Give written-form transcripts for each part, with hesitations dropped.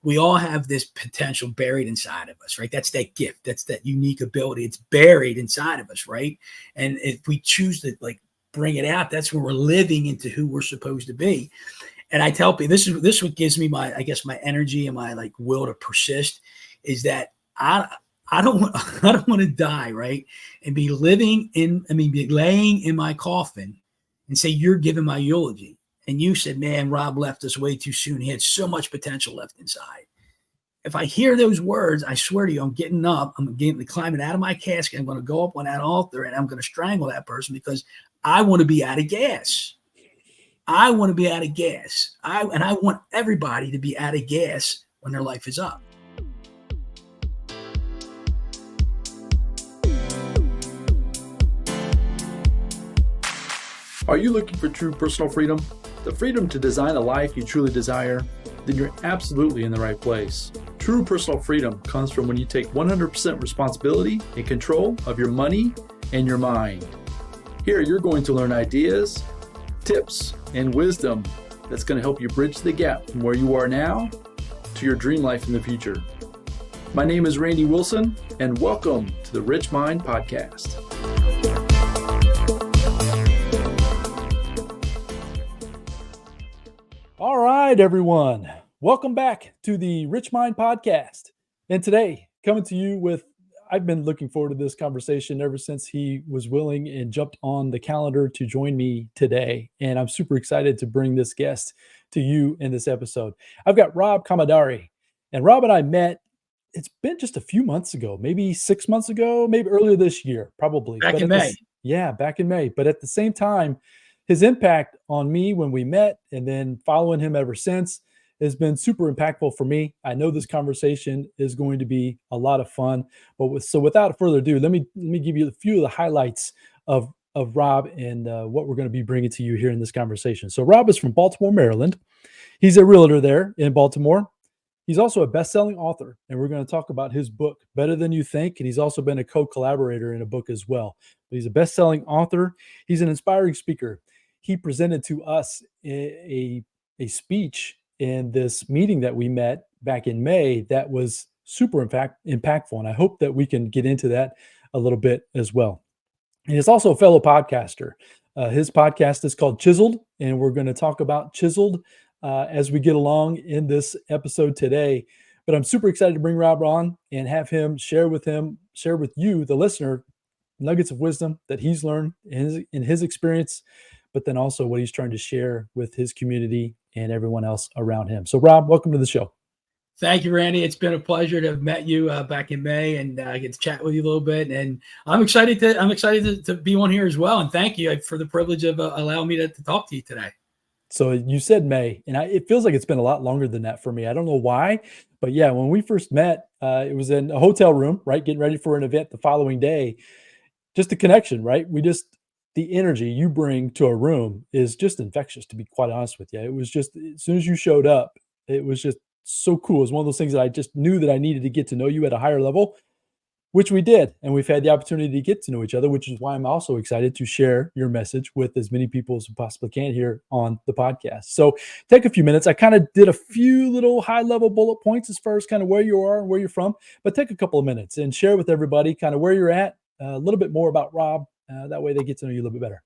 we all have this potential buried inside of us, right? That's that gift. That's that unique ability. It's buried inside of us, right? And if we choose to like bring it out, that's when we're living into who we're supposed to be. And I tell people, this is what gives me my energy and my like will to persist, is that I don't want to die, right? And be laying in my coffin and say, you're giving my eulogy. And you said, man, Rob left us way too soon. He had so much potential left inside. If I hear those words, I swear to you, I'm getting up. I'm climbing out of my casket. I'm going to go up on that altar and I'm going to strangle that person because I want to be out of gas. I want to be out of gas. I want everybody to be out of gas when their life is up. Are you looking for true personal freedom? The freedom to design a life you truly desire? Then you're absolutely in the right place. True personal freedom comes from when you take 100% responsibility and control of your money and your mind. Here, you're going to learn ideas, tips, and wisdom that's going to help you bridge the gap from where you are now to your dream life in the future. My name is Randy Wilson, and welcome to the RichMind Podcast. All right, everyone. Welcome back to the RichMind Podcast. And today, coming to you with, I've been looking forward to this conversation ever since he was willing and jumped on the calendar to join me today. And I'm super excited to bring this guest to you in this episode. I've got Rob Commodari. And Rob and I met, it's been just a few months ago, maybe 6 months ago, maybe earlier this year, probably. Back in May. Back in May. But at the same time, his impact on me when we met and then following him ever since has been super impactful for me. I know this conversation is going to be a lot of fun, but so without further ado, let me give you a few of the highlights of Rob and what we're going to be bringing to you here in this conversation. So Rob is from Baltimore, Maryland. He's a realtor there in Baltimore. He's also a best-selling author, and we're going to talk about his book, Better Than You Think, and he's also been a co-collaborator in a book as well. But he's a best-selling author. He's an inspiring speaker. He presented to us a speech in this meeting that we met back in May that was super impactful. And I hope that we can get into that a little bit as well. And he's also a fellow podcaster. His podcast is called Chiseled, and we're going to talk about Chiseled as we get along in this episode today. But I'm super excited to bring Rob on and have him share with you, the listener, nuggets of wisdom that he's learned in his experience, but then also what he's trying to share with his community and everyone else around him. So Rob, welcome to the show. Thank you, Randy. It's been a pleasure to have met you back in May and get to chat with you a little bit. And I'm excited to be on here as well. And thank you for the privilege of allowing me to talk to you today. So you said May, and it feels like it's been a lot longer than that for me. I don't know why, but yeah, when we first met, it was in a hotel room, right? Getting ready for an event the following day. Just a connection, right? The energy you bring to a room is just infectious, to be quite honest with you. It was just, as soon as you showed up, it was just so cool. It was one of those things that I just knew that I needed to get to know you at a higher level, which we did. And we've had the opportunity to get to know each other, which is why I'm also excited to share your message with as many people as we possibly can here on the podcast. So take a few minutes. I kind of did a few little high level bullet points as far as kind of where you are and where you're from, but take a couple of minutes and share with everybody kind of where you're at, a little bit more about Rob. That way they get to know you a little bit better.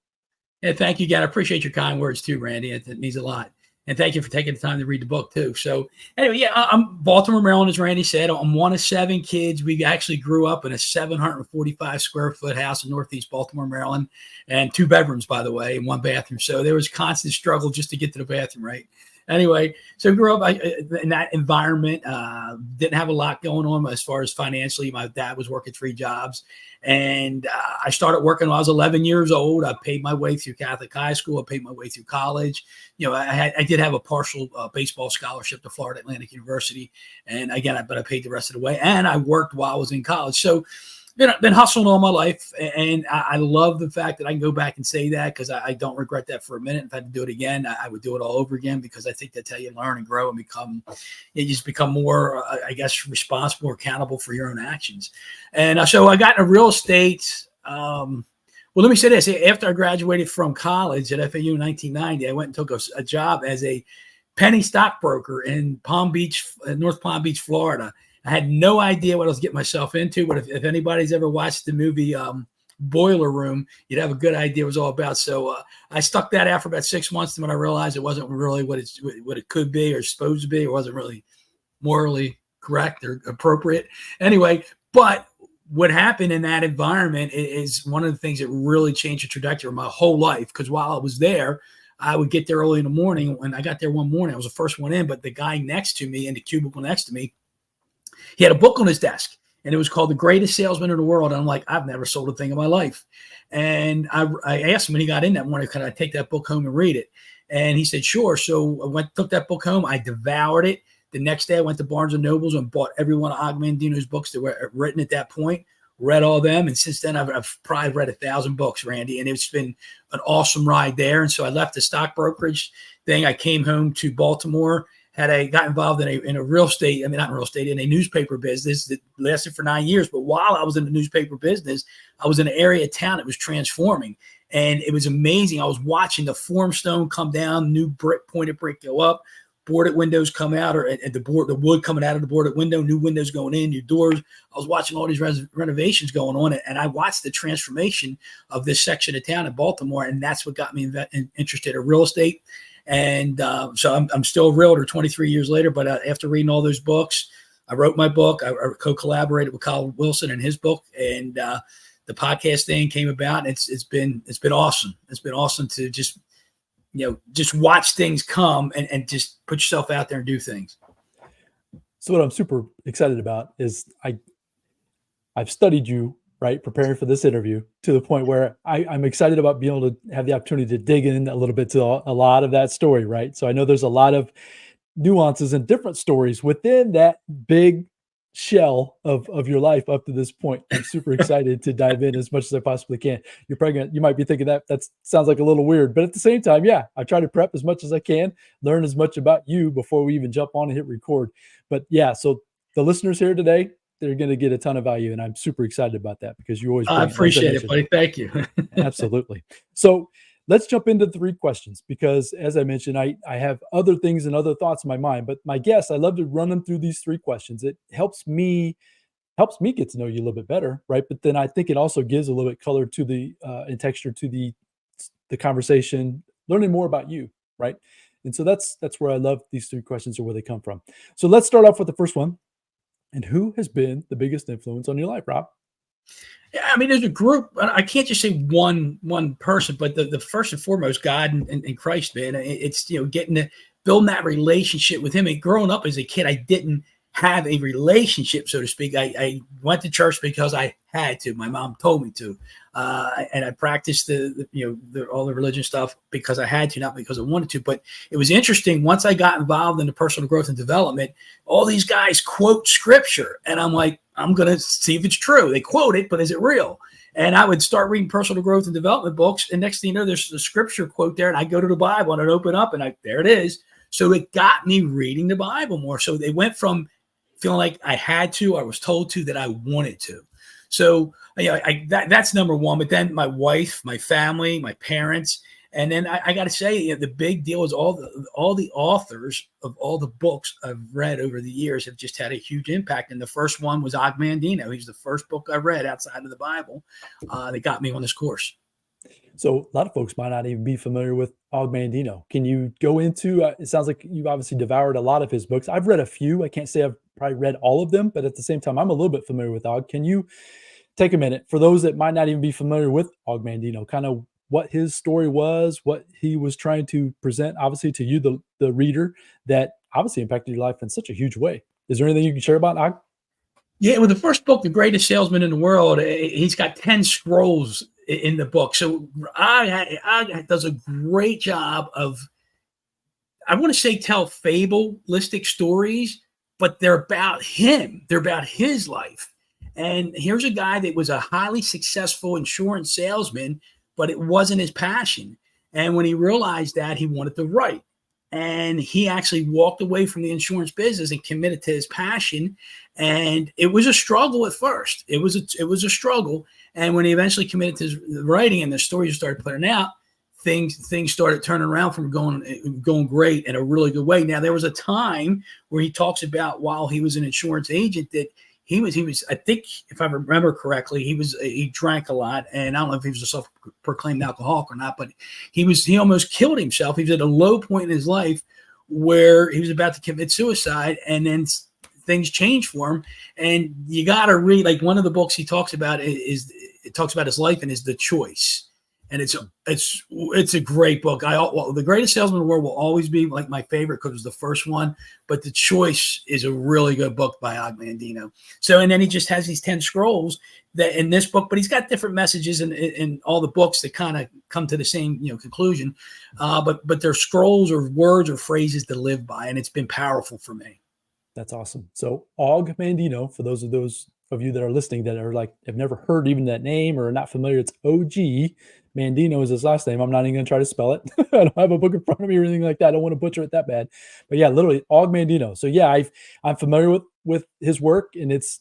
Yeah, thank you, again. I appreciate your kind words too, Randy. It means a lot. And thank you for taking the time to read the book too. So anyway, yeah, I'm Baltimore, Maryland, as Randy said. I'm one of 7 kids. We actually grew up in a 745 square foot house in Northeast Baltimore, Maryland, and 2 bedrooms, by the way, and 1 bathroom. So there was constant struggle just to get to the bathroom, right? Anyway, so I grew up in that environment, didn't have a lot going on as far as financially. My dad was working 3 jobs, and I started working when I was 11 years old. I paid my way through Catholic high school. I paid my way through college. You know, I did have a partial baseball scholarship to Florida Atlantic University, and again, but I paid the rest of the way, and I worked while I was in college. So been hustling all my life, and I love the fact that I can go back and say that, because I don't regret that for a minute. If I had to do it again, I would do it all over again, because I think that's how you learn and grow and you just become more, I guess, responsible or accountable for your own actions. And so I got into real estate. Well, let me say this. After I graduated from college at FAU in 1990, I went and took a job as a penny stockbroker in Palm Beach, North Palm Beach, Florida. I had no idea what I was getting myself into, but if anybody's ever watched the movie Boiler Room, you'd have a good idea what it was all about. So I stuck that out for about 6 months, and when I realized it wasn't really what it could be or supposed to be, it wasn't really morally correct or appropriate. Anyway, but what happened in that environment is one of the things that really changed the trajectory of my whole life. Because while I was there, I would get there early in the morning. When I got there one morning, I was the first one in, but the guy next to me in the cubicle next to me, he had a book on his desk, and it was called The Greatest Salesman in the World. And I'm like, I've never sold a thing in my life. And I asked him when he got in that morning, could I take that book home and read it? And he said, sure. So I took that book home. I devoured it. The next day I went to Barnes & Nobles and bought every one of Og Mandino's books that were written at that point, read all them. And since then I've probably read 1,000 books, Randy, and it's been an awesome ride there. And so I left the stock brokerage thing. I came home to Baltimore, got involved in a real estate, not in real estate, in a newspaper business that lasted for 9 years. But while I was in the newspaper business, I was in an area of town that was transforming. And it was amazing. I was watching the formstone come down, new pointed brick go up, boarded windows come out, or at the wood coming out of the boarded window, new windows going in, new doors. I was watching all these renovations going on, and I watched the transformation of this section of town in Baltimore, and that's what got me interested in real estate. And so I'm still a realtor 23 years later, but after reading all those books, I wrote my book. I co-collaborated with Kyle Wilson in his book, and the podcast thing came about. And it's been awesome. It's been awesome to just watch things come and just put yourself out there and do things. So what I'm super excited about is I've studied you, right, preparing for this interview to the point where I'm excited about being able to have the opportunity to dig in a little bit to a lot of that story, right? So I know there's a lot of nuances and different stories within that big shell of your life up to this point. I'm super excited to dive in as much as I possibly can. You might be thinking that sounds like a little weird, but at the same time, yeah, I try to prep as much as I can, learn as much about you before we even jump on and hit record. But yeah, so the listeners here today, they're going to get a ton of value, and I'm super excited about that because you always. I appreciate it, buddy. Thank you. Absolutely. So let's jump into 3 questions because, as I mentioned, I have other things and other thoughts in my mind. But my guests, I love to run them through these 3 questions. It helps me get to know you a little bit better, right? But then I think it also gives a little bit color to the and texture to the conversation, learning more about you, right? And so that's where I love these 3 questions or where they come from. So let's start off with the first one. And who has been the biggest influence on your life, Rob? Yeah, there's a group. I can't just say one person, but the first and foremost, God and Christ, man. It's building that relationship with Him. And growing up as a kid, I didn't have a relationship, so to speak. I went to church because I had to. My mom told me to, and I practiced all the religion stuff because I had to, not because I wanted to. But it was interesting once I got involved in the personal growth and development. All these guys quote scripture, and I'm like, I'm gonna see if it's true. They quote it, but is it real? And I would start reading personal growth and development books, and next thing you know, there's a scripture quote there, and I go to the Bible and I'd open up, and there it is. So it got me reading the Bible more. So they went from feeling like I had to, I was told to, that I wanted to. So that's number one. But then my wife, my family, my parents, and then I got to say, the big deal is all the authors of all the books I've read over the years have just had a huge impact. And the first one was Og Mandino. He's the first book I read outside of the Bible that got me on this course. So a lot of folks might not even be familiar with Og Mandino. Can you go into, it sounds like you've obviously devoured a lot of his books. I've read a few. I can't say I've probably read all of them, but at the same time, I'm a little bit familiar with Og. Can you take a minute for those that might not even be familiar with Og Mandino, kind of what his story was, what he was trying to present, obviously to you, the reader, that obviously impacted your life in such a huge way. Is there anything you can share about Og? Yeah, well, the first book, The Greatest Salesman in the World, he's got 10 scrolls in the book. So I does a great job of, I want to say, tell fabulistic stories, but they're about him. They're about his life. And here's a guy that was a highly successful insurance salesman, but it wasn't his passion. And when he realized that, he wanted to write. And he actually walked away from the insurance business and committed to his passion. And it was a struggle at first. It was a struggle. And when he eventually committed to his writing and the stories started putting out, things started turning around from going great in a really good way. Now, there was a time where he talks about while he was an insurance agent that he was, I think, if I remember correctly, he drank a lot, and I don't know if he was a self-proclaimed alcoholic or not, but he almost killed himself. He was at a low point in his life where he was about to commit suicide, and then things changed for him. And you got to read, like, one of the books he talks about it talks about his life and is The Choice. And it's a great book. The Greatest Salesman in the World will always be like my favorite because it was the first one. But The Choice is a really good book by Og Mandino. So, and then he just has these 10 scrolls that in this book, but he's got different messages in all the books that kind of come to the same conclusion. But they're scrolls or words or phrases to live by, and it's been powerful for me. That's awesome. So Og Mandino, for those of you that are listening that are like have never heard even that name or are not familiar, it's OG. Mandino is his last name. I'm not even going to try to spell it. I don't have a book in front of me or anything like that. I don't want to butcher it that bad. But yeah, literally Og Mandino. So yeah, I'm familiar with his work, and it's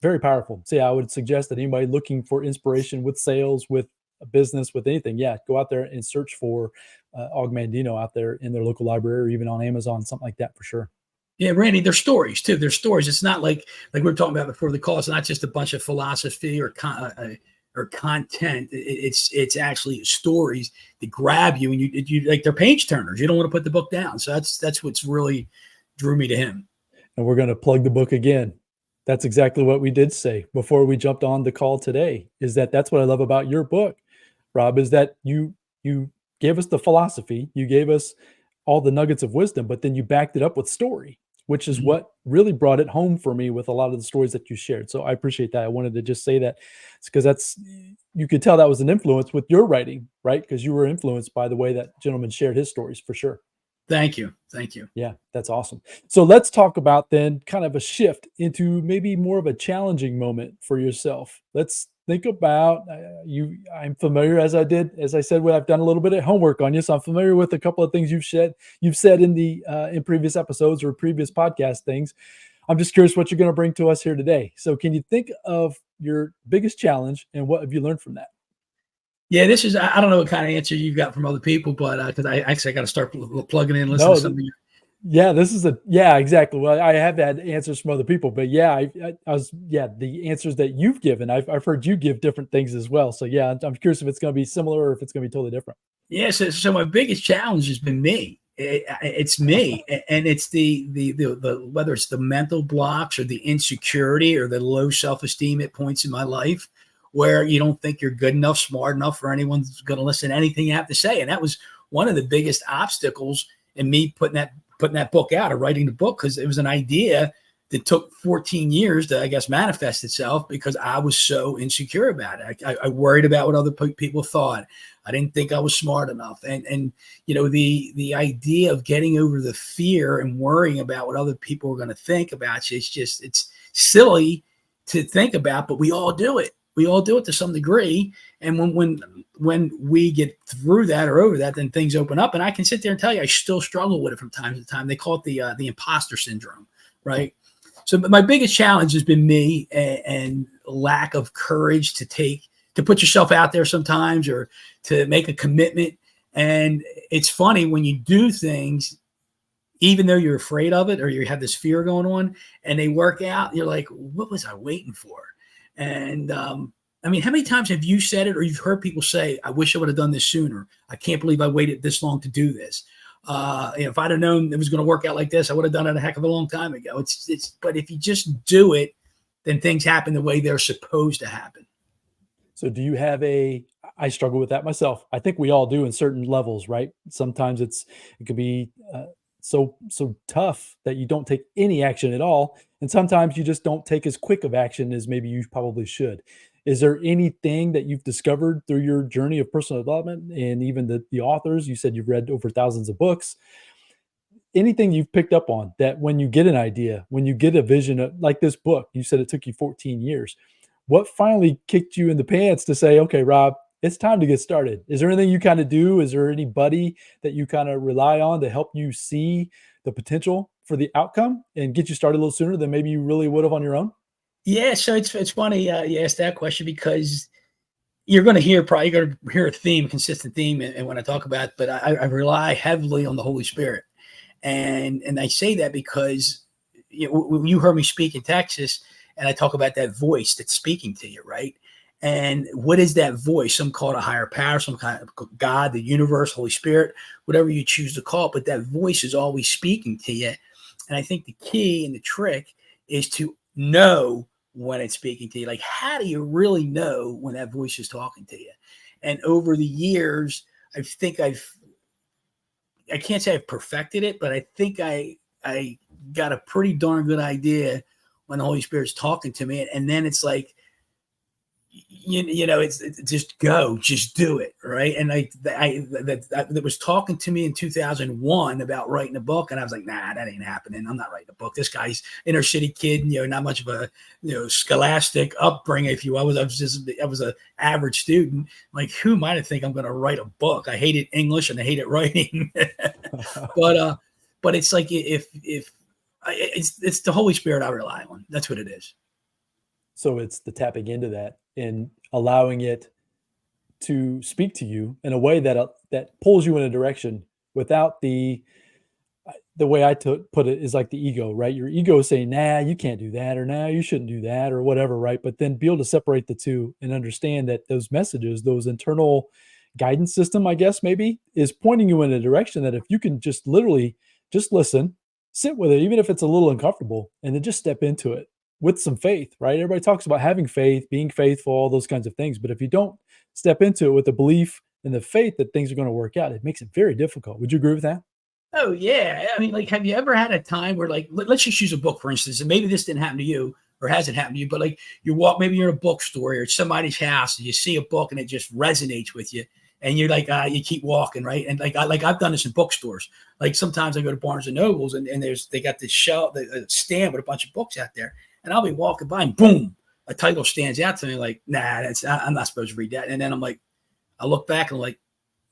very powerful. So yeah, I would suggest that anybody looking for inspiration with sales, with a business, with anything, yeah, go out there and search for Og Mandino out there in their local library or even on Amazon, something like that for sure. Yeah, Randy, they're stories too. They're stories. It's not like we were talking about before the call. It's not just a bunch of philosophy or content. It's actually stories that grab you, and you like they're page turners. You don't want to put the book down. So that's what's really drew me to him. And we're going to plug the book again. That's exactly what we did say before we jumped on the call today. That's what I love about your book, Rob, is that you gave us the philosophy, you gave us all the nuggets of wisdom, but then you backed it up with story, which is what really brought it home for me with a lot of the stories that you shared. So I appreciate that. I wanted to just say that because you could tell that was an influence with your writing, right? Because you were influenced by the way that gentleman shared his stories for sure. Thank you. Yeah, that's awesome. So let's talk about then kind of a shift into maybe more of a challenging moment for yourself. Let's think about I'm familiar, as I said, I've done a little bit of homework on you, so I'm familiar with a couple of things you've said in previous episodes or previous podcast things. I'm just curious what you're going to bring to us here today. So can you think of your biggest challenge and what have you learned from that? Yeah, I don't know what kind of answer you've got from other people, but because I got to start plugging in, listening to something. Yeah, exactly. Well, I have had answers from other people, but the answers that you've given, I've heard you give different things as well. So yeah, I'm curious if it's going to be similar or if it's going to be totally different. Yeah, so my biggest challenge has been me. It's me, and it's the whether it's the mental blocks or the insecurity or the low self-esteem at points in my life where you don't think you're good enough, smart enough for anyone who's going to listen to anything you have to say. And that was one of the biggest obstacles in me putting that book out or writing the book, because it was an idea that took 14 years to, I guess, manifest itself because I was so insecure about it. I worried about what other people thought. I didn't think I was smart enough. And the idea of getting over the fear and worrying about what other people are going to think about you, it's silly to think about, but we all do it. We all do it to some degree. And when we get through that or over that, then things open up. And I can sit there and tell you, I still struggle with it from time to time. They call it the imposter syndrome, right? So my biggest challenge has been me and lack of courage to put yourself out there sometimes or to make a commitment. And it's funny when you do things, even though you're afraid of it or you have this fear going on and they work out, you're like, what was I waiting for? And I mean, how many times have you said it or you've heard people say, I wish I would have done this sooner. I can't believe I waited this long to do this. If I'd have known it was going to work out like this, I would have done it a heck of a long time ago. But if you just do it, then things happen the way they're supposed to happen. So do you have I struggle with that myself. I think we all do in certain levels, right? Sometimes it can be so tough that you don't take any action at all. And sometimes you just don't take as quick of action as maybe you probably should. Is there anything that you've discovered through your journey of personal development and even the authors? You said you've read over thousands of books. Anything you've picked up on that when you get an idea, when you get a vision like this book, you said it took you 14 years. What finally kicked you in the pants to say, okay, Rob, it's time to get started? Is there anything you kind of do? Is there anybody that you kind of rely on to help you see the potential for the outcome and get you started a little sooner than maybe you really would have on your own? Yeah, so it's funny you asked that question because you're going to hear a theme, a consistent theme. And when I talk about, but I rely heavily on the Holy Spirit. And I say that because when you heard me speak in Texas, and I talk about that voice that's speaking to you, right? And what is that voice? Some call it a higher power, some kind of God, the universe, Holy Spirit, whatever you choose to call it. But that voice is always speaking to you. And I think the key and the trick is to know when it's speaking to you. Like, how do you really know when that voice is talking to you? And over the years, I think I can't say I've perfected it, but I think I got a pretty darn good idea when the Holy Spirit's talking to me. And then it's like, it's just go, just do it. Right. And that was talking to me in 2001 about writing a book. And I was like, nah, that ain't happening. I'm not writing a book. This guy's inner city kid, not much of a, scholastic upbringing, if you will. I was an average student. Like, who am I to think I'm going to write a book? I hated English and I hated writing, but it's like, it's the Holy Spirit I rely on. That's what it is. So it's the tapping into that and allowing it to speak to you in a way that pulls you in a direction without the way I put it is like the ego, right? Your ego is saying, nah, you can't do that, or nah, you shouldn't do that, or whatever, right? But then be able to separate the two and understand that those messages, those internal guidance system, I guess maybe, is pointing you in a direction that if you can just literally just listen, sit with it, even if it's a little uncomfortable, and then just step into it with some faith, right? Everybody talks about having faith, being faithful, all those kinds of things. But if you don't step into it with the belief and the faith that things are going to work out, it makes it very difficult. Would you agree with that? Oh, yeah. I mean, like, have you ever had a time where, like, let's just use a book, for instance, and maybe this didn't happen to you or hasn't happened to you, but like maybe you're in a bookstore or it's somebody's house and you see a book and it just resonates with you. And you're like, you keep walking, right? And I've done this in bookstores. Like, sometimes I go to Barnes and Nobles and they got this shelf, the stand with a bunch of books out there. And I'll be walking by and boom, a title stands out to me like, nah, I'm not supposed to read that. And then I'm like, I look back and I'm like,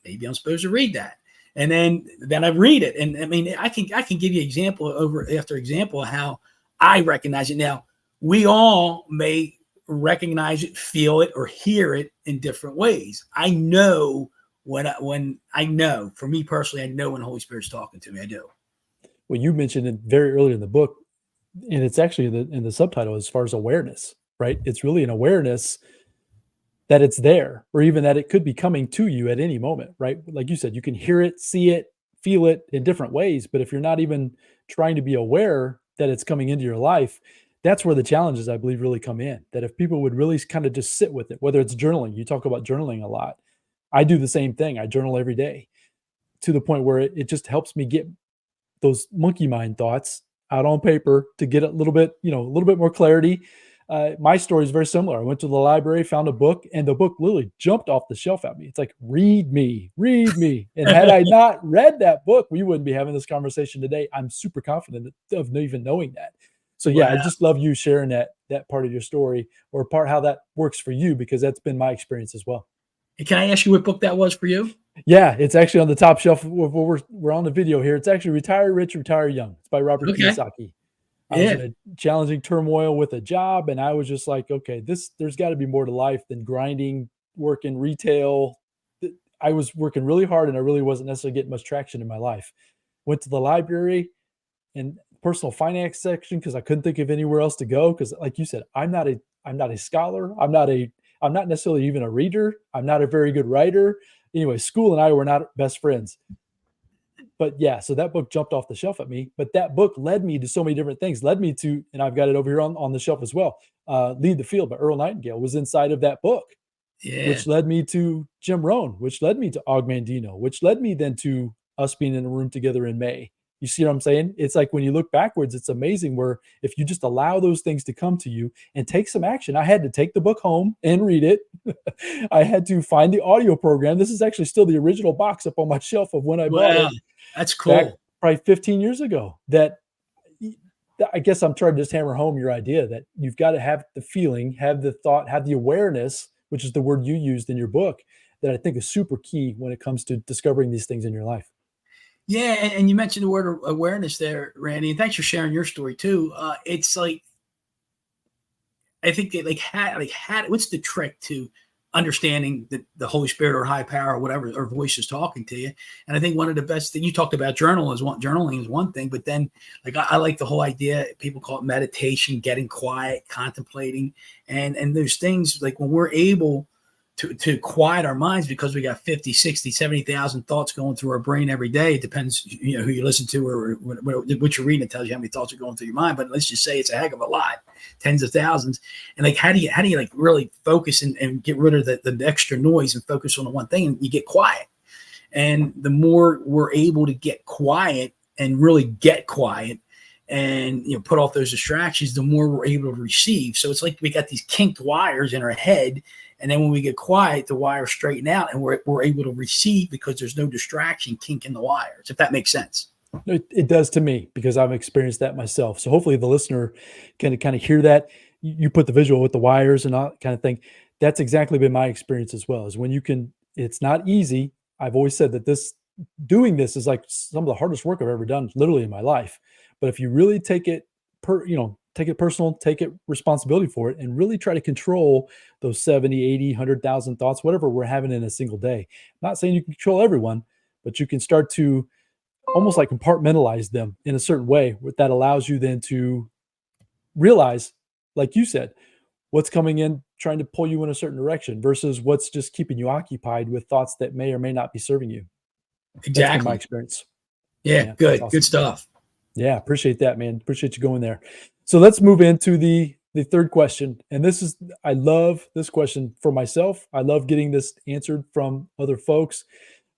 maybe I'm supposed to read that. And then I read it. And I mean, I can give you example after example of how I recognize it. Now, we all may recognize it, feel it, or hear it in different ways. I know when I know, for me personally, I know when the Holy Spirit's talking to me. I do. Well, you mentioned it very early in the book, and it's actually in the subtitle as far as awareness, right? It's really an awareness that it's there, or even that it could be coming to you at any moment, right? Like you said, you can hear it, see it, feel it in different ways. But if you're not even trying to be aware that it's coming into your life, that's where the challenges, I believe, really come in. That if people would really kind of just sit with it, whether it's journaling, you talk about journaling a lot. I do the same thing. I journal every day to the point where it just helps me get those monkey mind thoughts out on paper to get a little bit more clarity. My story is very similar. I went to the library, found a book, and the book literally jumped off the shelf at me. It's like, read me. And had I not read that book, we wouldn't be having this conversation today. I'm super confident of even knowing that. So yeah, wow. I just love you sharing that part of your story, or how that works for you, because that's been my experience as well. Can I ask you what book that was for you? Yeah, it's actually on the top shelf. We're on the video here. It's actually Retire Rich, Retire Young. It's by Robert Kiyosaki. I was in a challenging turmoil with a job, and I was just like, okay, there's got to be more to life than grinding, working retail. I was working really hard, and I really wasn't necessarily getting much traction in my life. Went to the library and personal finance section because I couldn't think of anywhere else to go. Because, like you said, I'm not a scholar. I'm not necessarily even a reader. I'm not a very good writer. Anyway, school and I were not best friends. But yeah, so that book jumped off the shelf at me. But that book led me to so many different things. Led me to, and I've got it over here on the shelf as well. Lead the Field by Earl Nightingale was inside of that book, which led me to Jim Rohn, which led me to Og Mandino, which led me then to us being in a room together in May. You see what I'm saying? It's like when you look backwards, it's amazing where if you just allow those things to come to you and take some action. I had to take the book home and read it. I had to find the audio program. This is actually still the original box up on my shelf of when I bought it. That's cool. Back probably 15 years ago. That I guess I'm trying to just hammer home your idea that you've got to have the feeling, have the thought, have the awareness, which is the word you used in your book, that I think is super key when it comes to discovering these things in your life. Yeah, and you mentioned the word awareness there, Randy, and thanks for sharing your story too. It's like, I think that what's the trick to understanding that the Holy Spirit or high power or whatever, or voice is talking to you. And I think one of the best things you talked about, journaling is one thing, but then like, I like the whole idea, people call it meditation, getting quiet, contemplating. And there's things like when we're able to quiet our minds, because we got 50, 60, 70,000 thoughts going through our brain every day. It depends, who you listen to or what you're reading. It tells you how many thoughts are going through your mind, but let's just say it's a heck of a lot, tens of thousands. And like, how do you like really focus and get rid of the extra noise and focus on the one thing, and you get quiet. And the more we're able to get quiet and really get quiet and, put off those distractions, the more we're able to receive. So it's like we got these kinked wires in our head. And then when we get quiet, the wires straighten out and we're able to receive because there's no distraction kinking the wires, if that makes sense. It does to me, because I've experienced that myself. So hopefully the listener can kind of hear that. You put the visual with the wires and all kind of thing. That's exactly been my experience as well, is when you can, it's not easy. I've always said that doing this is like some of the hardest work I've ever done literally in my life. But if you really take it take it personal, take it responsibility for it, and really try to control those 70, 80, 100,000 thoughts, whatever we're having in a single day. I'm not saying you can control everyone, but you can start to almost like compartmentalize them in a certain way that allows you then to realize, like you said, what's coming in, trying to pull you in a certain direction versus what's just keeping you occupied with thoughts that may or may not be serving you. Exactly. That's been my experience. Yeah, good. Awesome. Good stuff. Yeah, appreciate that, man. Appreciate you going there. So let's move into the third question. And I love this question for myself. I love getting this answered from other folks.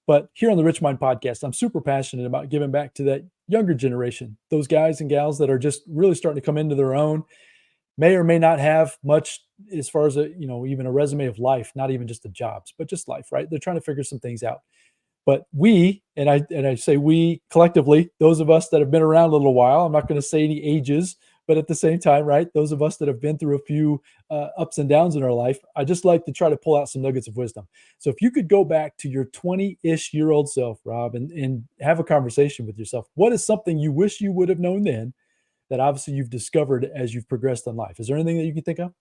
But here on the RichMind Podcast, I'm super passionate about giving back to that younger generation, those guys and gals that are just really starting to come into their own, may or may not have much as far as even a resume of life, not even just the jobs, but just life, right? They're trying to figure some things out. But I say we collectively, those of us that have been around a little while, I'm not going to say any ages, but at the same time, right, those of us that have been through a few ups and downs in our life, I just like to try to pull out some nuggets of wisdom. So if you could go back to your 20-ish year old self, Rob, and have a conversation with yourself, what is something you wish you would have known then that obviously you've discovered as you've progressed in life? Is there anything that you can think of?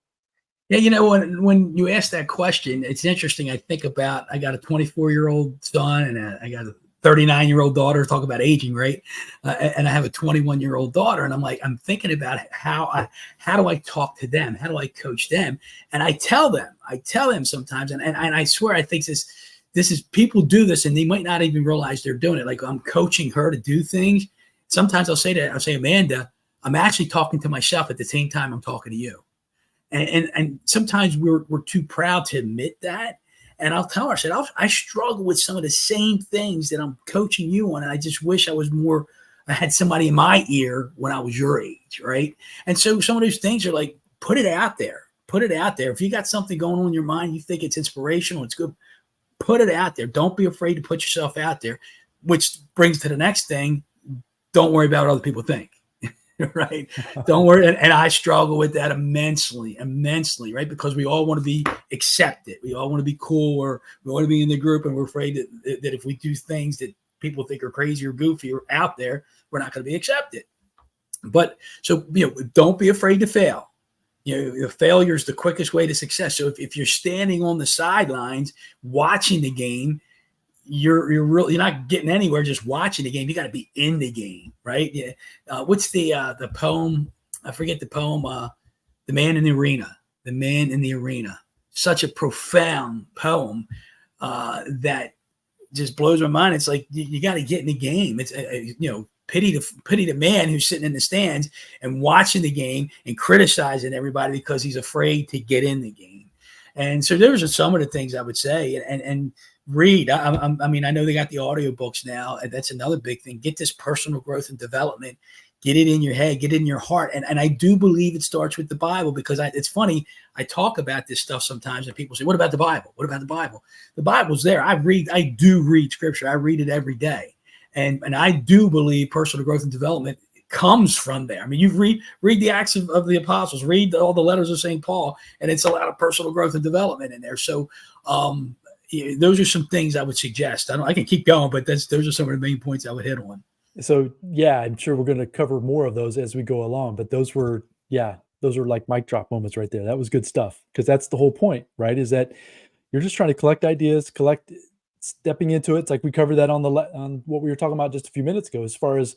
Yeah, when you ask that question, it's interesting. I think about, I got a 24-year-old son and I got a 39-year-old daughter. Talk about aging, right? And I have a 21-year-old daughter, and I'm thinking about how do I talk to them? How do I coach them? And I tell them sometimes, and I swear I think this is, people do this and they might not even realize they're doing it. Like, I'm coaching her to do things. Sometimes I'll say, Amanda, I'm actually talking to myself at the same time I'm talking to you. And sometimes we're too proud to admit that. And I'll tell her, I struggle with some of the same things that I'm coaching you on. And I just wish I had somebody in my ear when I was your age, right? And so some of those things are like, put it out there. If you got something going on in your mind, you think it's inspirational, it's good, put it out there. Don't be afraid to put yourself out there, which brings to the next thing. Don't worry about what other people think. Right. Don't worry. And I struggle with that immensely, right? Because we all want to be accepted. We all want to be cool, or we want to be in the group. And we're afraid that if we do things that people think are crazy or goofy or out there, we're not going to be accepted. But so, don't be afraid to fail. Failure is the quickest way to success. So if you're standing on the sidelines watching the game, you're not getting anywhere just watching the game. You got to be in the game, right? Yeah. What's the poem? I forget the poem. The Man in the Arena. The Man in the Arena. Such a profound poem that just blows my mind. It's like you got to get in the game. It's pity the man who's sitting in the stands and watching the game and criticizing everybody because he's afraid to get in the game. And so those are some of the things I would say. And read. I know they got the audiobooks now. And that's another big thing. Get this personal growth and development. Get it in your head. Get it in your heart. And I do believe it starts with the Bible, because it's funny. I talk about this stuff sometimes and people say, what about the Bible? What about the Bible? The Bible's there. I do read scripture. I read it every day. And I do believe personal growth and development comes from there. I mean, you read the Acts of the Apostles, read all the letters of St. Paul, and it's a lot of personal growth and development in there. So, those are some things I would suggest. I can keep going, but those are some of the main points I would hit on. So yeah, I'm sure we're going to cover more of those as we go along, but those were like mic drop moments right there. That was good stuff, because that's the whole point, right? Is that You're just trying to collect ideas, stepping into it. It's like we covered that on on what we were talking about just a few minutes ago, as far as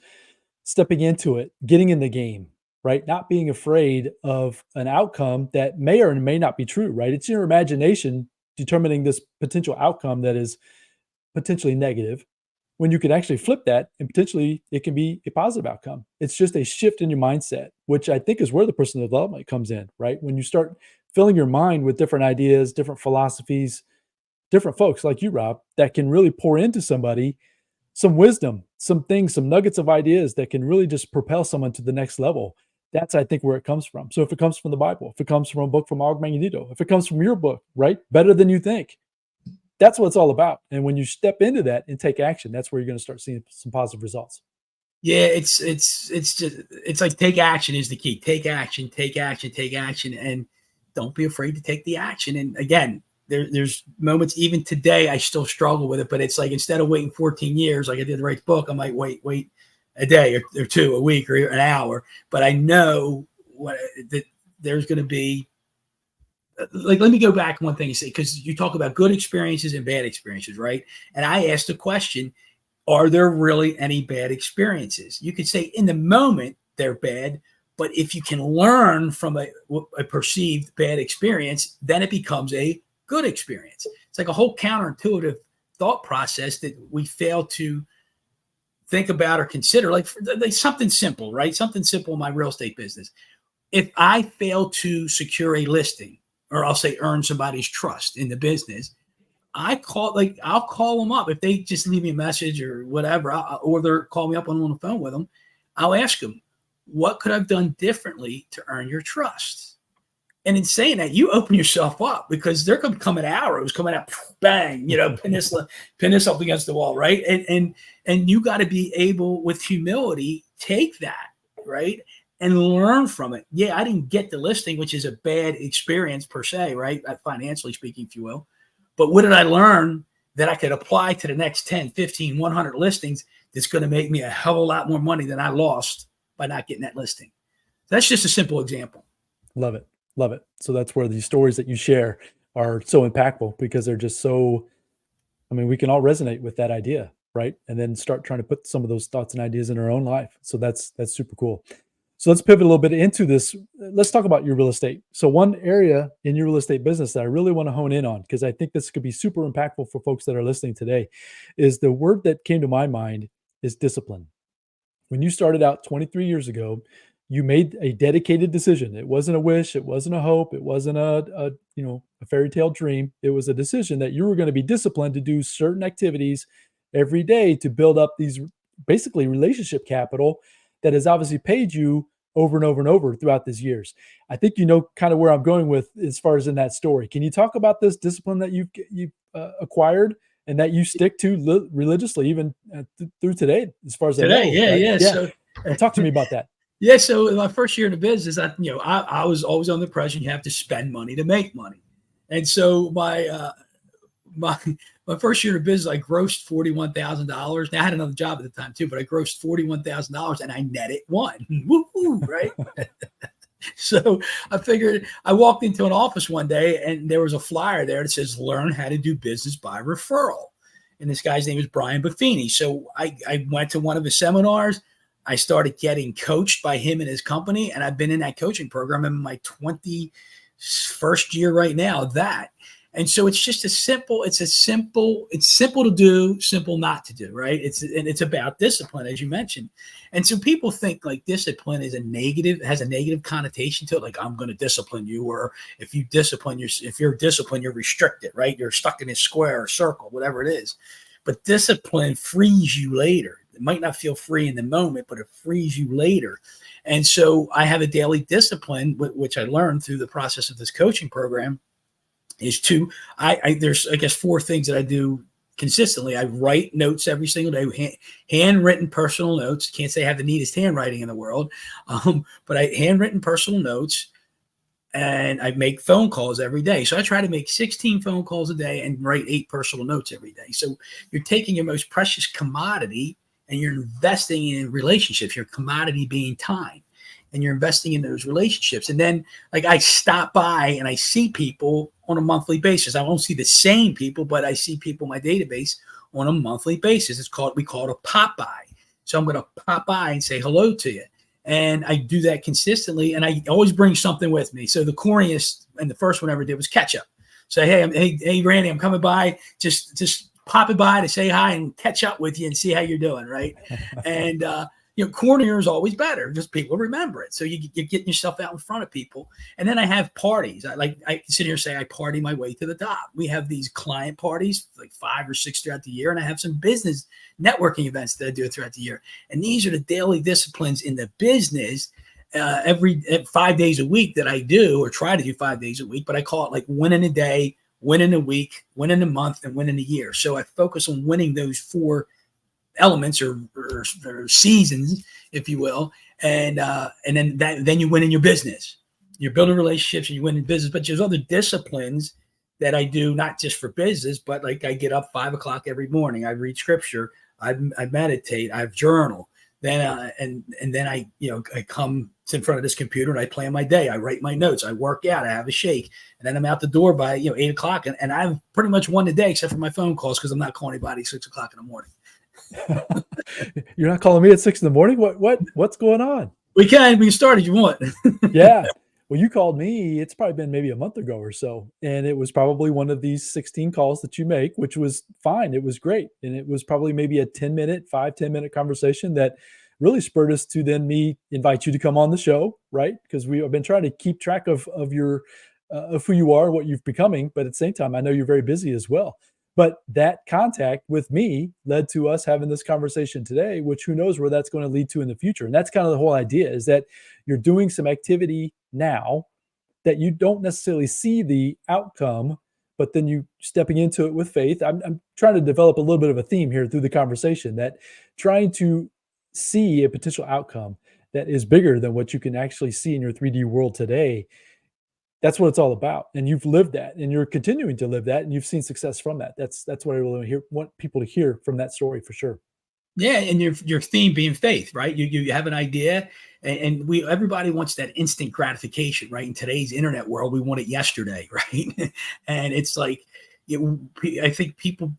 stepping into it, getting in the game, right? Not being afraid of an outcome that may or may not be true, right? It's your imagination determining this potential outcome that is potentially negative, when you can actually flip that and potentially it can be a positive outcome. It's just a shift in your mindset, which I think is where the personal development comes in, right? When you start filling your mind with different ideas, different philosophies, different folks like you, Rob, that can really pour into somebody some wisdom, some things, some nuggets of ideas that can really just propel someone to the next level. That's, I think, where it comes from. So if it comes from the Bible, if it comes from a book from Og Manganito, if it comes from your book, right? Better Than You Think. That's what it's all about. And when you step into that and take action, that's where you're going to start seeing some positive results. Yeah, it's like take action is the key. Take action, take action, take action, and don't be afraid to take the action. And again, there's moments even today I still struggle with it, but it's like instead of waiting 14 years like I did to write the book, I might wait a day or two, a week or an hour. But I know that there's going to be, like, let me go back one thing and say, because you talk about good experiences and bad experiences, right? And I asked the question, are there really any bad experiences? You could say in the moment they're bad, but if you can learn from a perceived bad experience, then it becomes a good experience. It's like a whole counterintuitive thought process that we fail to think about or consider, like something simple, right? Something simple in my real estate business. If I fail to secure a listing, or I'll say earn somebody's trust in the business, I'll call them up. If they just leave me a message or whatever, or they're call me up on the phone with them, I'll ask them, what could I have done differently to earn your trust? And in saying that, you open yourself up, because they're going to come at arrows coming out, bang, pin this up against the wall, right? And you got to be able, with humility, take that, right, and learn from it. Yeah, I didn't get the listing, which is a bad experience per se, right, financially speaking, if you will. But what did I learn that I could apply to the next 10, 15, 100 listings that's going to make me a hell of a lot more money than I lost by not getting that listing? That's just a simple example. Love it. Love it. So that's where these stories that you share are so impactful, because they're just so, we can all resonate with that idea, right? And then start trying to put some of those thoughts and ideas in our own life. So that's super cool. So let's pivot a little bit into this. Let's talk about your real estate. So one area in your real estate business that I really want to hone in on, because I think this could be super impactful for folks that are listening today, is the word that came to my mind is discipline. When you started out 23 years ago, you made a dedicated decision. It wasn't a wish. It wasn't a hope. It wasn't a fairy tale dream. It was a decision that you were going to be disciplined to do certain activities every day to build up these basically relationship capital that has obviously paid you over and over and over throughout these years. I think you know kind of where I'm going with as far as in that story. Can you talk about this discipline that you've acquired and that you stick to religiously even through today, as far as today? I know, Yeah. So talk to me about that. Yeah. So in my first year in the business, I was always under the impression you have to spend money to make money. And so my first year in business, I grossed $41,000. Now I had another job at the time too, but I grossed $41,000 and I netted one. Woo-hoo, right? So I figured, I walked into an office one day and there was a flyer there that says, learn how to do business by referral. And this guy's name is Brian Buffini. So I went to one of his seminars. I started getting coached by him and his company. And I've been in that coaching program in my 21st year right now of that. And so it's just it's simple to do, simple not to do, right? It's about discipline, as you mentioned. And so people think like discipline is has a negative connotation to it. Like, I'm going to discipline you, or if you're disciplined, you're restricted, right? You're stuck in a square or circle, whatever it is. But discipline frees you later. It might not feel free in the moment, but it frees you later. And so I have a daily discipline, which I learned through the process of this coaching program, is there's, I guess, 4 things that I do consistently. I write notes every single day, handwritten personal notes. Can't say I have the neatest handwriting in the world, but I handwritten personal notes, and I make phone calls every day. So I try to make 16 phone calls a day and write 8 personal notes every day. So you're taking your most precious commodity and you're investing in relationships, your commodity being time. and you're investing in those relationships. And then like I stop by and I see people on a monthly basis. I won't see the same people, but I see people in my database on a monthly basis. We call it a pop by. So I'm going to pop by and say hello to you. And I do that consistently. And I always bring something with me. So the corniest and the first one I ever did was ketchup. So, hey, Randy, I'm coming by, just popping by to say hi and catch up with you and see how you're doing. Right. And, cornier is always better. Just people remember it. So you're getting yourself out in front of people. And then I have parties. I can sit here and say I party my way to the top. We have these client parties, like 5 or 6 throughout the year. And I have some business networking events that I do throughout the year. And these are the daily disciplines in the business every 5 days a week that I do, or try to do 5 days a week. But I call it like winning a day, winning a week, winning a month, and winning a year. So I focus on winning those 4 elements or seasons, if you will, and then you win in your business. You're building relationships and you win in business. But there's other disciplines that I do, not just for business, but like I get up 5 o'clock every morning. I read scripture. I meditate. I journal. Then and then I come in front of this computer and I plan my day. I write my notes. I work out. I have a shake, and then I'm out the door by 8 o'clock. And I've pretty much won the day, except for my phone calls, because I'm not calling anybody 6 o'clock in the morning. You're not calling me at 6 a.m. What's going on? We can start if you want. Yeah. Well, you called me, it's probably been maybe a month ago or so. And it was probably one of these 16 calls that you make, which was fine. It was great. And it was probably maybe a 10 minute conversation that really spurred us to then me invite you to come on the show, right? Because we have been trying to keep track of your of who you are, what you've becoming. But at the same time, I know you're very busy as well. But that contact with me led to us having this conversation today, which who knows where that's going to lead to in the future. And that's kind of the whole idea, is that you're doing some activity now that you don't necessarily see the outcome, but then you stepping into it with faith. I'm trying to develop a little bit of a theme here through the conversation, that trying to see a potential outcome that is bigger than what you can actually see in your 3D world today. That's what it's all about. And you've lived that, and you're continuing to live that, and you've seen success from that. That's what I really want people to hear from that story, for sure. Yeah. And your theme being faith, right? You have an idea, and everybody wants that instant gratification, right? In today's internet world, we want it yesterday, right? And it's like, I think people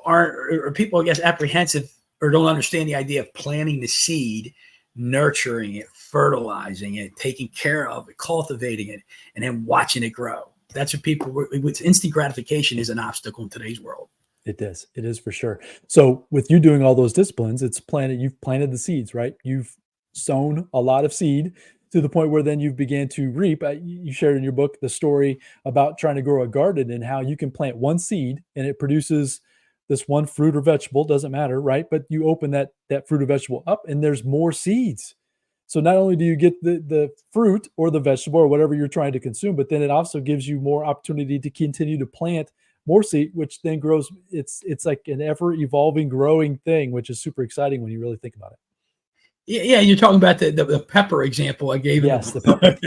are, I guess, apprehensive or don't understand the idea of planting the seed, nurturing it, fertilizing it, taking care of it, cultivating it, and then watching it grow. That's what instant gratification is an obstacle in today's world. It is for sure. So with you doing all those disciplines, you've planted the seeds, right? You've sown a lot of seed to the point where then you began to reap. You shared in your book the story about trying to grow a garden and how you can plant one seed and it produces this one fruit or vegetable, doesn't matter, right? But you open that fruit or vegetable up and there's more seeds. So not only do you get the fruit or the vegetable or whatever you're trying to consume, but then it also gives you more opportunity to continue to plant more seed, which then grows. It's like an ever evolving, growing thing, which is super exciting when you really think about it. Yeah, you're talking about the pepper example I gave. Yes, the pepper.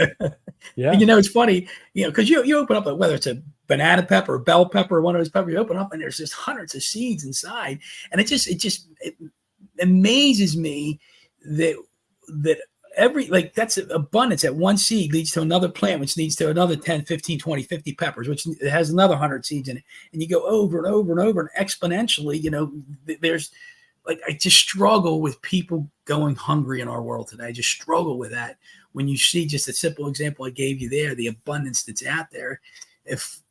Yeah. And, it's funny, because you open up, whether it's a banana pepper, bell pepper, one of those peppers, you open up and there's just hundreds of seeds inside. And it amazes me that that's abundance. That one seed leads to another plant, which leads to another 10, 15, 20, 50 peppers, which has another 100 seeds in it. And you go over and over and over, and exponentially, there's I just struggle with people going hungry in our world today. I just struggle with that. When you see just a simple example I gave you there, the abundance that's out there, if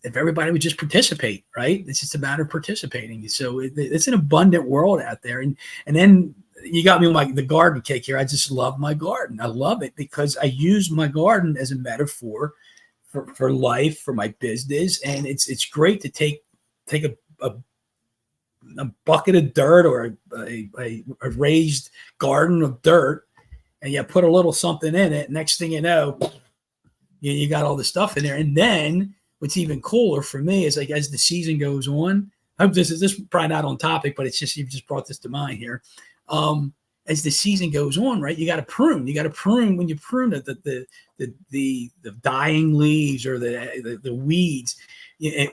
everybody would just participate, right? It's just a matter of participating. So it's an abundant world out there. And then you got me on the garden kick here. I just love my garden. I love it because I use my garden as a metaphor for life, for my business. And it's great to take a bucket of dirt or a raised garden of dirt, and you put a little something in it. Next thing you know, you got all the stuff in there. And then what's even cooler for me is as the season goes on, I hope this is probably not on topic, but it's just, you've just brought this to mind here. as the season goes on, right, you got to prune. You got to prune. When you prune the dying leaves or the weeds,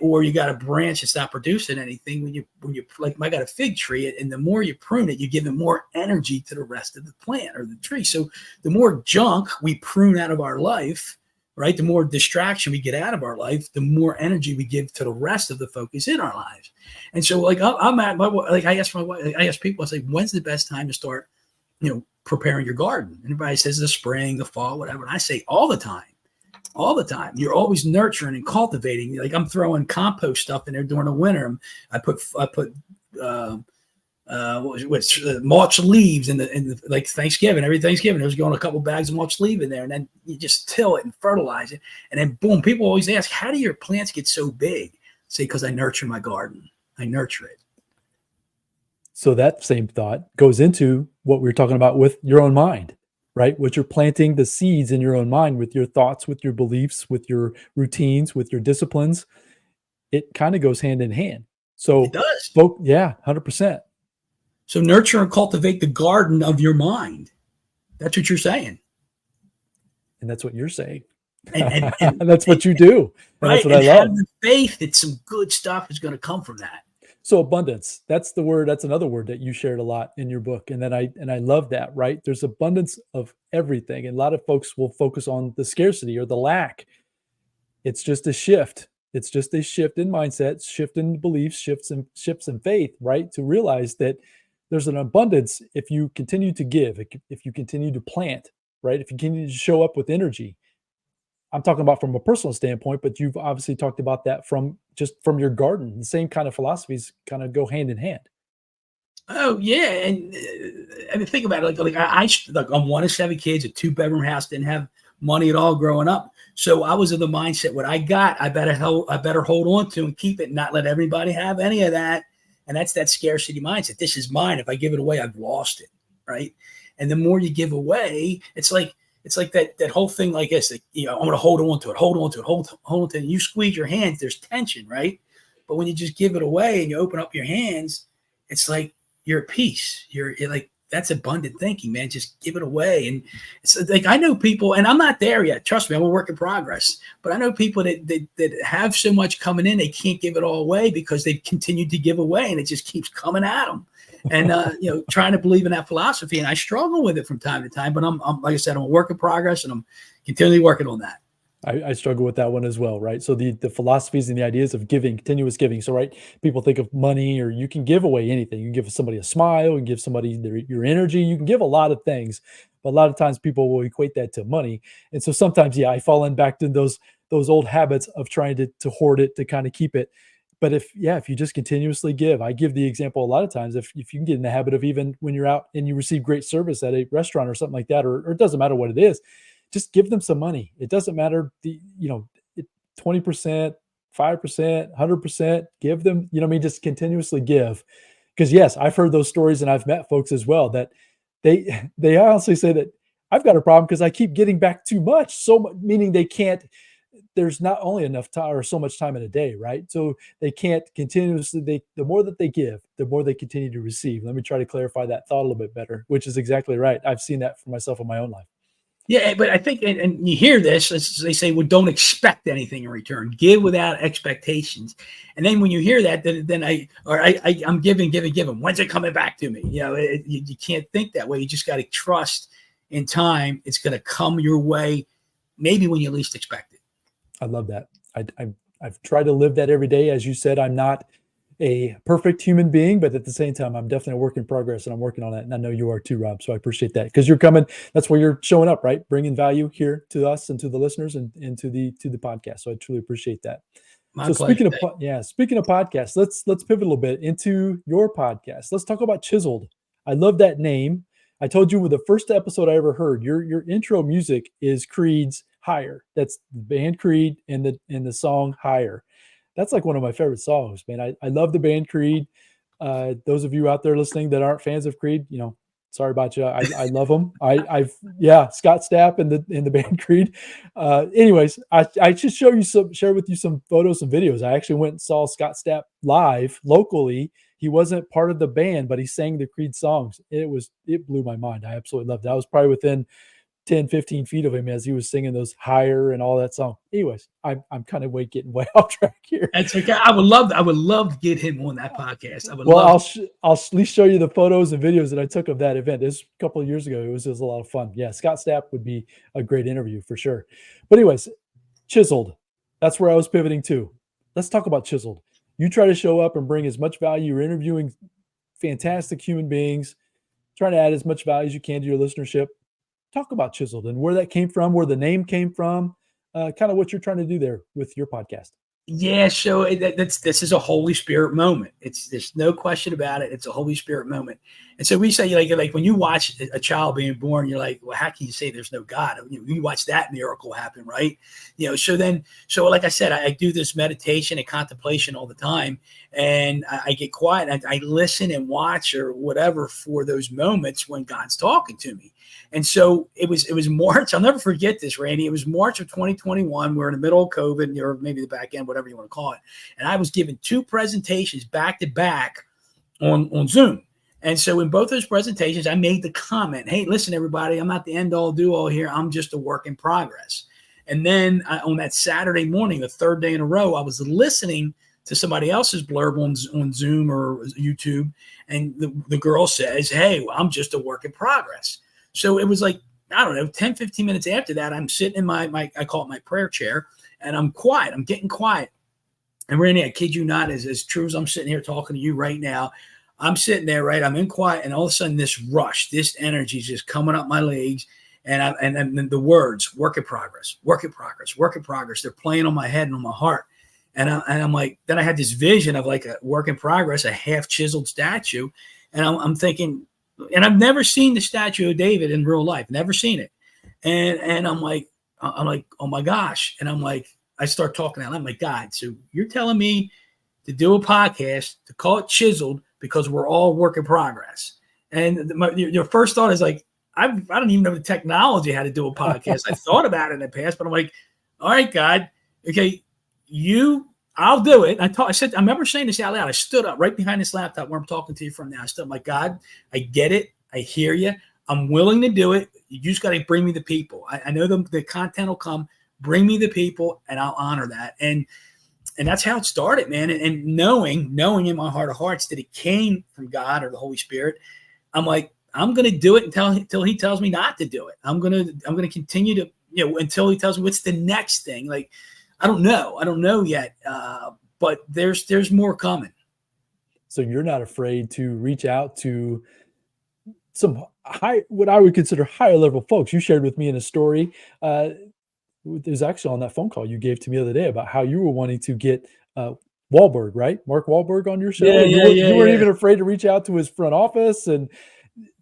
or you got a branch that's not producing anything. When you like, I got a fig tree, and the more you prune it, you give it more energy to the rest of the plant or the tree. So the more junk we prune out of our life, right, the more distraction we get out of our life, the more energy we give to the rest of the focus in our lives. And so, like, I'm at my, like, I ask people, I say, when's the best time to start, preparing your garden? And everybody says the spring, the fall, whatever. And I say all the time. You're always nurturing and cultivating. Like, I'm throwing compost stuff in there during the winter. I put mulch leaves in the like Thanksgiving. Every Thanksgiving, there's going a couple bags of mulch leaf in there, and then you just till it and fertilize it, and then boom. People always ask, how do your plants get so big? I say, because I nurture my garden. I nurture it. So that same thought goes into what we were talking about with your own mind, right? What you're planting the seeds in your own mind with your thoughts, with your beliefs, with your routines, with your disciplines. It kind of goes hand in hand. So it does. 100%. So nurture and cultivate the garden of your mind. That's what you're saying. And that's what you're saying. And that's what you do. And right? That's what I love. Have the faith that some good stuff is going to come from that. So abundance, that's the word. That's another word that you shared a lot in your book. And I love that, right? There's abundance of everything. And a lot of folks will focus on the scarcity or the lack. It's just a shift. It's just a shift in mindset, shift in beliefs, shifts in faith, right? To realize that there's an abundance if you continue to give, if you continue to plant, right? If you continue to show up with energy. I'm talking about from a personal standpoint, but you've obviously talked about that from your garden. The same kind of philosophies kind of go hand in hand. Oh yeah, and I mean, think about it. I'm one of 7 kids, a 2-bedroom house, didn't have money at all growing up. So I was in the mindset, what I got, I better hold on to and keep it, and not let everybody have any of that. And that's that scarcity mindset. This is mine. If I give it away, I've lost it, right? And the more you give away, it's like that whole thing like this. Like, I'm going to hold on to it, hold on to it. And you squeeze your hands, there's tension, right? But when you just give it away and you open up your hands, it's like you're at peace. You're like, that's abundant thinking, man. Just give it away. And it's like, I know people, and I'm not there yet. Trust me, I'm a work in progress. But I know people that have so much coming in, they can't give it all away because they've continued to give away, and it just keeps coming at them. And trying to believe in that philosophy, and I struggle with it from time to time. But I'm like I said, I'm a work in progress, and I'm continually working on that. I struggle with that one as well, right? So the philosophies and the ideas of giving, continuous giving. So, right, people think of money, or you can give away anything. You can give somebody a smile, you can give somebody your energy, you can give a lot of things. But a lot of times people will equate that to money. And so sometimes, I fall in back to those old habits of trying to hoard it, to kind of keep it. But if you just continuously give, I give the example a lot of times, if you can get in the habit of, even when you're out and you receive great service at a restaurant or something like that, or it doesn't matter what it is, just give them some money. It doesn't matter 20%, 5%, 100%, give them, just continuously give. Because yes, I've heard those stories, and I've met folks as well that they honestly say that I've got a problem because I keep getting back too much. Meaning they can't, there's not only enough time or so much time in a day, right? So they can't continuously, the more that they give, the more they continue to receive. Let me try to clarify that thought a little bit better, which is exactly right. I've seen that for myself in my own life. Yeah, but I think, and you hear this, they say, well, don't expect anything in return. Give without expectations. And then when you hear that, then I'm giving. When's it coming back to me? You can't think that way. You just got to trust in time. It's going to come your way, maybe when you least expect it. I love that. I've tried to live that every day. As you said, I'm not a perfect human being, but at the same time, I'm definitely a work in progress, and I'm working on that. And I know you are too, Rob. So I appreciate that, because you're coming. That's where you're showing up, right? Bringing value here to us and to the listeners and to the podcast. So I truly appreciate that. My pleasure. Speaking of podcasts, let's pivot a little bit into your podcast. Let's talk about Chiseled. I love that name. I told you with the first episode I ever heard, your intro music is Creed's Higher. That's the band Creed and the song Higher. That's like one of my favorite songs, man. I love the band Creed. Those of you out there listening that aren't fans of Creed, sorry about you. I love them. Scott Stapp and the band Creed. Anyways, I just share with you some photos and videos. I actually went and saw Scott Stapp live locally He wasn't part of the band, but he sang the Creed songs. It blew my mind. I absolutely loved it. I was probably within 10, 15 feet of him as he was singing those Higher and all that song. Anyways, I'm kind of getting way off track here. That's okay. I would love to get him on that podcast. I'll at least show you the photos and videos that I took of that event. This a couple of years ago. It was a lot of fun. Yeah, Scott Stapp would be a great interview for sure. But anyways, Chiseled. That's where I was pivoting to. Let's talk about Chiseled. You try to show up and bring as much value. You're interviewing fantastic human beings, trying to add as much value as you can to your listenership. Talk about Chiseled and where that came from, where the name came from, kind of what you're trying to do there with your podcast. Yeah, so this is a Holy Spirit moment. There's no question about it. It's a Holy Spirit moment. And so we say, like when you watch a child being born, you're like, well, how can you say there's no God? You watch that miracle happen, right? So like I said, I do this meditation and contemplation all the time, and I get quiet and I listen and watch or whatever for those moments when God's talking to me. And so it was March. I'll never forget this, Randy. It was March of 2021. We're in the middle of COVID, or maybe the back end, whatever you want to call it. And I was giving 2 presentations back to back on Zoom. And so in both those presentations, I made the comment, hey, listen, everybody, I'm not the end all do all here. I'm just a work in progress. And then on that Saturday morning, the 3rd day in a row, I was listening to somebody else's blurb on Zoom or YouTube. And the girl says, hey, well, I'm just a work in progress. So it was like, I don't know, 10, 15 minutes after that, I'm sitting in my I call it my prayer chair, and I'm quiet. I'm getting quiet. And Randy, I kid you not, as true as I'm sitting here talking to you right now, I'm sitting there, right? I'm in quiet, and all of a sudden this rush, this energy is just coming up my legs. And then the words, work in progress, work in progress, work in progress. They're playing on my head and on my heart. And I'm like, then I had this vision of like a work in progress, a half chiseled statue. And I'm thinking, and I've never seen the statue of David in real life, never seen it. And I'm like, oh my gosh. And I'm like, I start talking out. I'm like, God, so you're telling me to do a podcast, to call it Chiseled, because we're all work in progress. And your first thought is like, I don't even know the technology how to do a podcast. I thought about it in the past, but I'm like, all right, God, okay, I'll do it. I remember saying this out loud. I stood up right behind this laptop where I'm talking to you from now. I stood up like, God, I get it. I hear you. I'm willing to do it. You just got to bring me the people. I know the content will come. Bring me the people, and I'll honor that. And that's how it started, man. And knowing in my heart of hearts that it came from God or the Holy Spirit, I'm like, I'm going to do it until he tells me not to do it. I'm going to continue to, until he tells me what's the next thing. Like, I don't know yet. But there's more coming. So you're not afraid to reach out to some what I would consider higher level folks. You shared with me in a story. It was actually on that phone call you gave to me the other day about how you were wanting to get Wahlberg, right? Mark Wahlberg on your show. You weren't even afraid to reach out to his front office and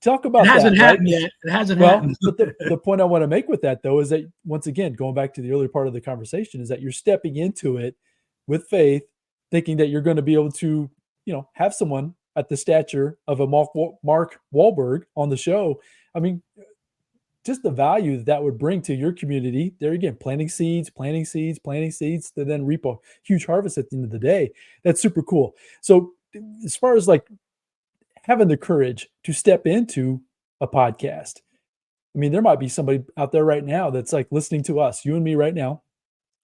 talk about that. It hasn't happened yet. It hasn't happened. But the point I want to make with that, though, is that, once again, going back to the earlier part of the conversation, is that you're stepping into it with faith, thinking that you're going to be able to, have someone at the stature of a Mark Wahlberg on the show. I mean, just the value that would bring to your community. There again, planting seeds to then reap a huge harvest at the end of the day. That's super cool. So as far as like having the courage to step into a podcast, I mean, there might be somebody out there right now that's like listening to us, you and me right now.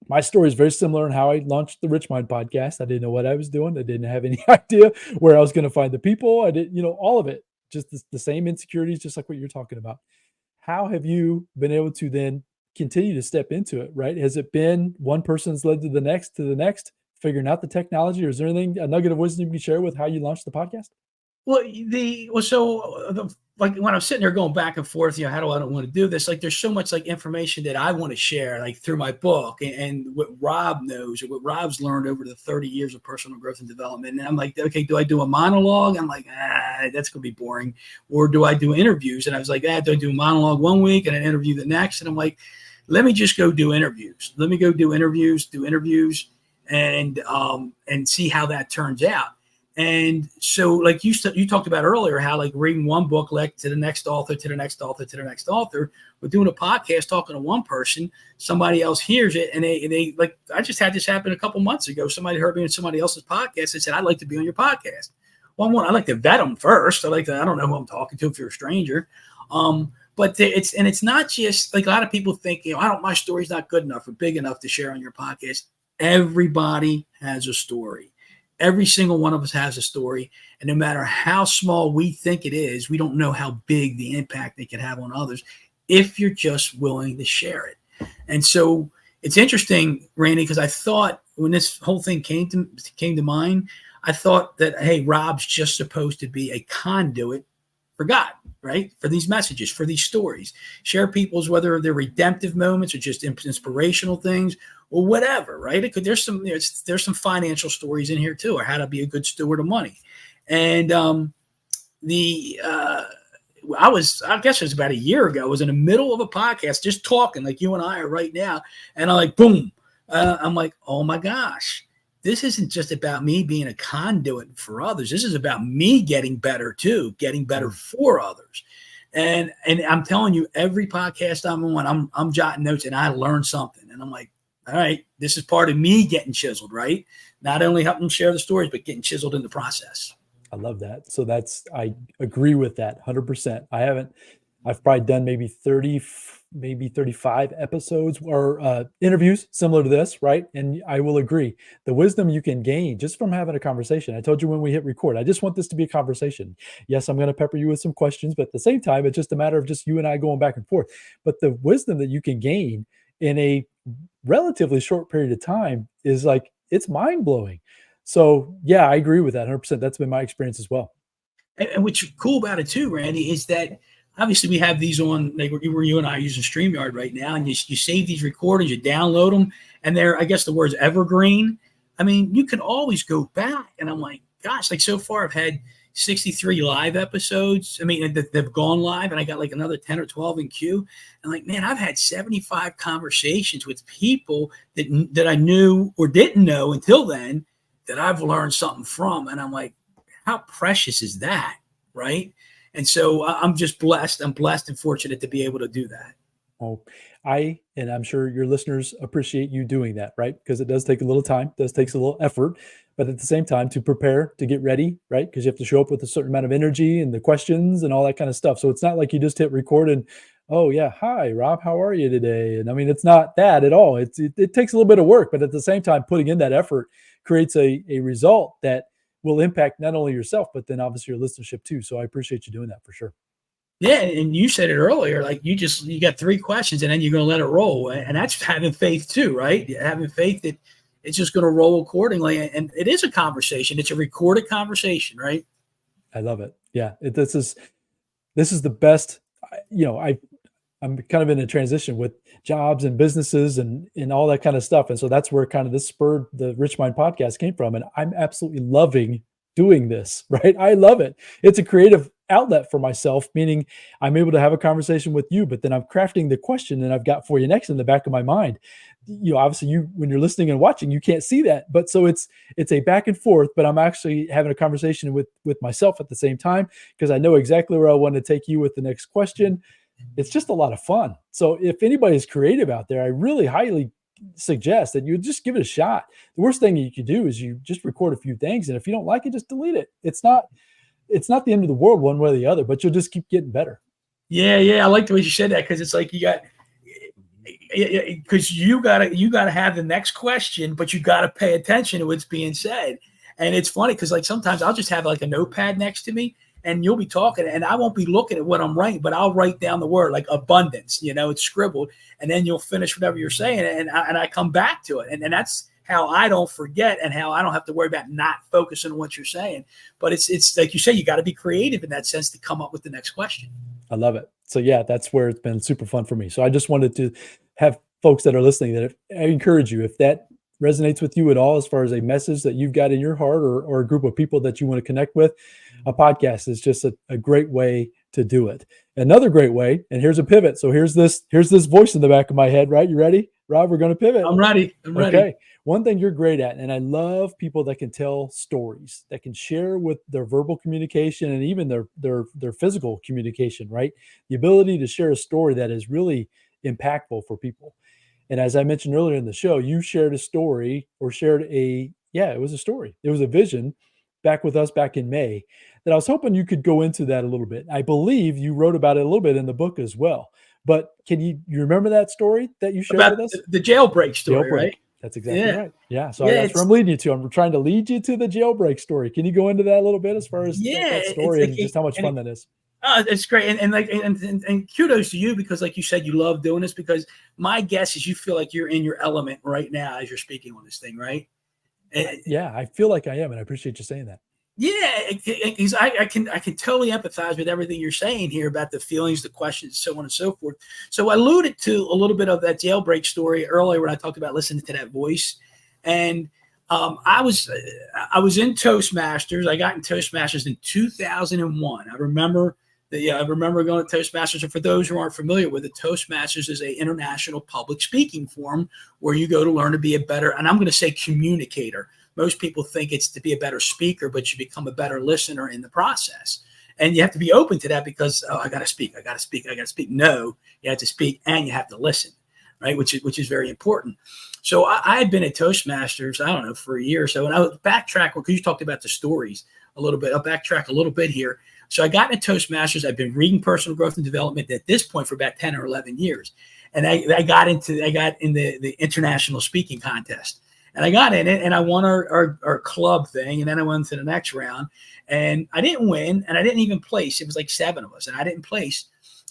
My story is very similar in how I launched the RichMind Podcast. I didn't know what I was doing. I didn't have any idea where I was going to find the people. I didn't, all of it, just the same insecurities, just like what you're talking about. How have you been able to then continue to step into it, right? Has it been one person's led to the next, figuring out the technology, or is there anything, a nugget of wisdom you can share with how you launched the podcast? Well, like when I'm sitting there going back and forth, how do I want to do this? Like, there's so much like information that I want to share, like through my book and what Rob knows or what Rob's learned over the 30 years of personal growth and development. And I'm like, okay, do I do a monologue? I'm like, that's going to be boring. Or do I do interviews? And I was like, do I do a monologue one week and an interview the next? And I'm like, let me just go do interviews. Let me go do interviews and see how that turns out. And so, like you talked about earlier, how like reading one book led to the next author, to the next author, to the next author. But doing a podcast, talking to one person, somebody else hears it, and they like. I just had this happen a couple months ago. Somebody heard me on somebody else's podcast and said, "I'd like to be on your podcast." Well, I like to vet them first. I don't know who I'm talking to if you're a stranger. But it's not just like a lot of people think, my story's not good enough or big enough to share on your podcast. Everybody has a story. Every single one of us has a story. And no matter how small we think it is, we don't know how big the impact they can have on others if you're just willing to share it. And so it's interesting, Randy, because I thought when this whole thing came to mind, I thought that, hey, Rob's just supposed to be a conduit for God, right? For these messages, for these stories. Share people's, whether they're redemptive moments or just inspirational things or whatever, right? There's some financial stories in here too, or how to be a good steward of money. And I guess it was about a year ago, I was in the middle of a podcast just talking like you and I are right now. And I'm like, boom. I'm like, oh my gosh, this isn't just about me being a conduit for others. This is about me getting better too, getting better for others. And I'm telling you, every podcast I'm on, I'm jotting notes and I learn something. And I'm like, all right, this is part of me getting chiseled, right? Not only helping share the stories, but getting chiseled in the process. I love that. So I agree with that 100%. I've probably done maybe 30, maybe 35 episodes or interviews similar to this, right? And I will agree. The wisdom you can gain just from having a conversation. I told you when we hit record, I just want this to be a conversation. Yes, I'm going to pepper you with some questions, but at the same time, it's just a matter of just you and I going back and forth. But the wisdom that you can gain in a relatively short period of time is like, it's mind-blowing. So yeah, I agree with that 100%. That's been my experience as well. And what's cool about it too, Randy, is that obviously we have these on, like where you and I are using StreamYard right now, and you save these recordings, you download them, and they're, I guess the word's evergreen. I mean, you can always go back. And I'm like, gosh, like so far I've had 63 live episodes. I mean, they've gone live, and I got like another 10 or 12 in queue. And like, man, I've had 75 conversations with people that I knew or didn't know until then that I've learned something from. And I'm like, how precious is that? Right. And so I'm just blessed. I'm blessed and fortunate to be able to do that. Oh, and I'm sure your listeners appreciate you doing that, right? Because it does take a little time, does takes a little effort, but at the same time to prepare, to get ready, right? Because you have to show up with a certain amount of energy and the questions and all that kind of stuff. So it's not like you just hit record and, oh yeah, hi Rob, how are you today? And I mean, it's not that at all. It takes a little bit of work, but at the same time, putting in that effort creates a result that will impact not only yourself, but then obviously your listenership too. So I appreciate you doing that for sure. Yeah, and you said it earlier, like you got 3 questions and then you're going to let it roll. And that's having faith too, right? Having faith that it's just going to roll accordingly. And it is a conversation. It's a recorded conversation, right? I love it. Yeah. This is the best, I'm kind of in a transition with jobs and businesses and all that kind of stuff. And so that's where kind of this spurred the RichMind podcast came from. And I'm absolutely loving doing this, right? I love it. It's a creative outlet for myself, meaning I'm able to have a conversation with you, but then I'm crafting the question that I've got for you next in the back of my mind. Obviously when you're listening and watching, you can't see that, but so it's a back and forth, but I'm actually having a conversation with myself at the same time, because I know exactly where I want to take you with the next question. It's just a lot of fun. So if anybody's creative out there, I really highly suggest that you just give it a shot. The worst thing you can do is you just record a few things, and if you don't like it, just delete it. It's not the end of the world one way or the other, but you'll just keep getting better. Yeah. I like the way you said that, because it's like you gotta have the next question, but you got to pay attention to what's being said. And it's funny because like sometimes I'll just have like a notepad next to me, and you'll be talking and I won't be looking at what I'm writing, but I'll write down the word like abundance, it's scribbled, and then you'll finish whatever you're saying. And I come back to it. And that's how I don't forget and how I don't have to worry about not focusing on what you're saying. But it's like you say, you got to be creative in that sense to come up with the next question. I love it. So yeah, that's where it's been super fun for me. So I just wanted to have folks that are listening that I encourage you, if that resonates with you at all, as far as a message that you've got in your heart or a group of people that you want to connect with, a podcast is just a great way to do it. Another great way, and here's a pivot. So here's this voice in the back of my head, right? You ready, Rob? We're going to pivot. I'm ready. Okay. One thing you're great at, and I love people that can tell stories, that can share with their verbal communication and even their physical communication, right? The ability to share a story that is really impactful for people. And as I mentioned earlier in the show, you shared a story, or it was a story. It was a vision back with us back in May that I was hoping you could go into that a little bit. I believe you wrote about it a little bit in the book as well. But can you remember that story that you shared About with us? the jailbreak story, Jailbreak. right? That's exactly Yeah. right. Yeah. So Yeah, that's where I'm leading you to. I'm trying to lead you to the jailbreak story. Can you go into that a little bit as far as that story and just how much fun that is? It's great. And kudos to you, because like you said, you love doing this, because my guess is you feel like you're in your element right now as you're speaking on this thing, right? Yeah, I feel like I am. And I appreciate you saying that. Yeah, because I can totally empathize with everything you're saying here about the feelings, the questions, so on and so forth. So I alluded to a little bit of that jailbreak story earlier when I talked about listening to that voice, and I was in Toastmasters. I got in Toastmasters in 2001. I remember going to Toastmasters. And for those who aren't familiar with it, Toastmasters is an international public speaking forum where you go to learn to be a better, and I'm going to say, communicator. Most people think it's to be a better speaker, but you become a better listener in the process. And you have to be open to that, because I got to speak. No, you have to speak and you have to listen, right? Which is very important. So I had been at Toastmasters, I don't know, for a year or so. And I would backtrack, because you talked about the stories a little bit. I'll backtrack a little bit here. So I got into Toastmasters. I've been reading personal growth and development at this point for about 10 or 11 years. And I got in the international speaking contest. And I got in it, and I won our club thing. And then I went to the next round, and I didn't win, and I didn't even place. It was like 7 of us, and I didn't place.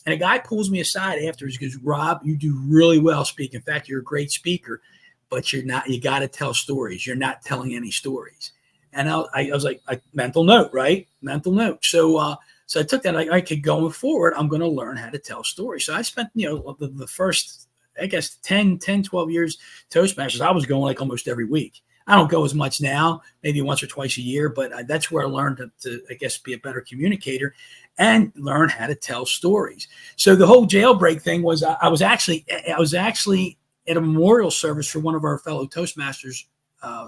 And a guy pulls me aside afterwards. He goes, "Rob, you do really well speaking. In fact, you're a great speaker, but you're not. You got to tell stories. You're not telling any stories." And I was like, mental note, right? Mental note. So I took that. Like, okay, going forward, I'm going to learn how to tell stories. So I spent, the first, I guess, 10, 12 years Toastmasters. I was going like almost every week. I don't go as much now, maybe once or twice a year, but that's where I learned to, I guess, be a better communicator and learn how to tell stories. So the whole jailbreak thing was, I was actually at a memorial service for one of our fellow Toastmasters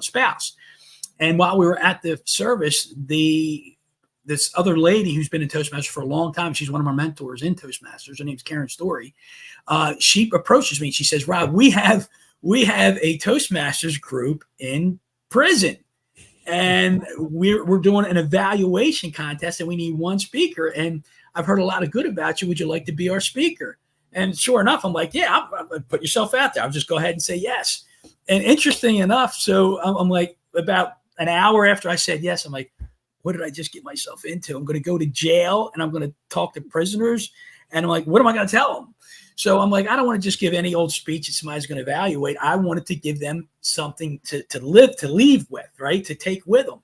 spouse. And while we were at the service, this other lady who's been in Toastmasters for a long time, she's one of our mentors in Toastmasters. Her name's Karen Story. She approaches me and she says, "Rob, we have a Toastmasters group in prison, and we're doing an evaluation contest, and we need one speaker. And I've heard a lot of good about you. Would you like to be our speaker?" And sure enough, I'm like, "Yeah, put yourself out there. I'll just go ahead and say yes." And interesting enough, so I'm like, about an hour after I said yes, I'm like, what did I just get myself into? I'm going to go to jail, and I'm going to talk to prisoners. And I'm like, what am I going to tell them? So I'm like, I don't want to just give any old speech that somebody's going to evaluate. I wanted to give them something to leave with, right? To take with them.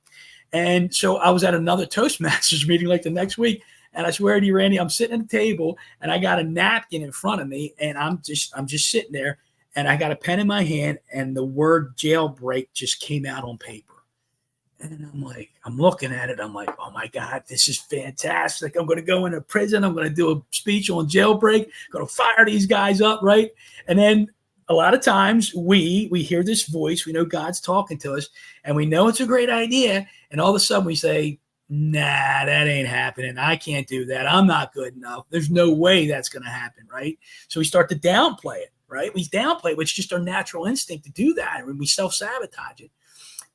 And so I was at another Toastmasters meeting like the next week. And I swear to you, Randy, I'm sitting at the table, and I got a napkin in front of me, and I'm just sitting there, and I got a pen in my hand, and the word jailbreak just came out on paper. And I'm like, I'm looking at it. I'm like, oh my God, this is fantastic. I'm going to go into prison. I'm going to do a speech on jailbreak. I'm going to fire these guys up, right? And then a lot of times we hear this voice. We know God's talking to us, and we know it's a great idea. And all of a sudden we say, nah, that ain't happening. I can't do that. I'm not good enough. There's no way that's going to happen, right? So we start to downplay it, right? We downplay it, which is just our natural instinct to do that. And we self-sabotage it.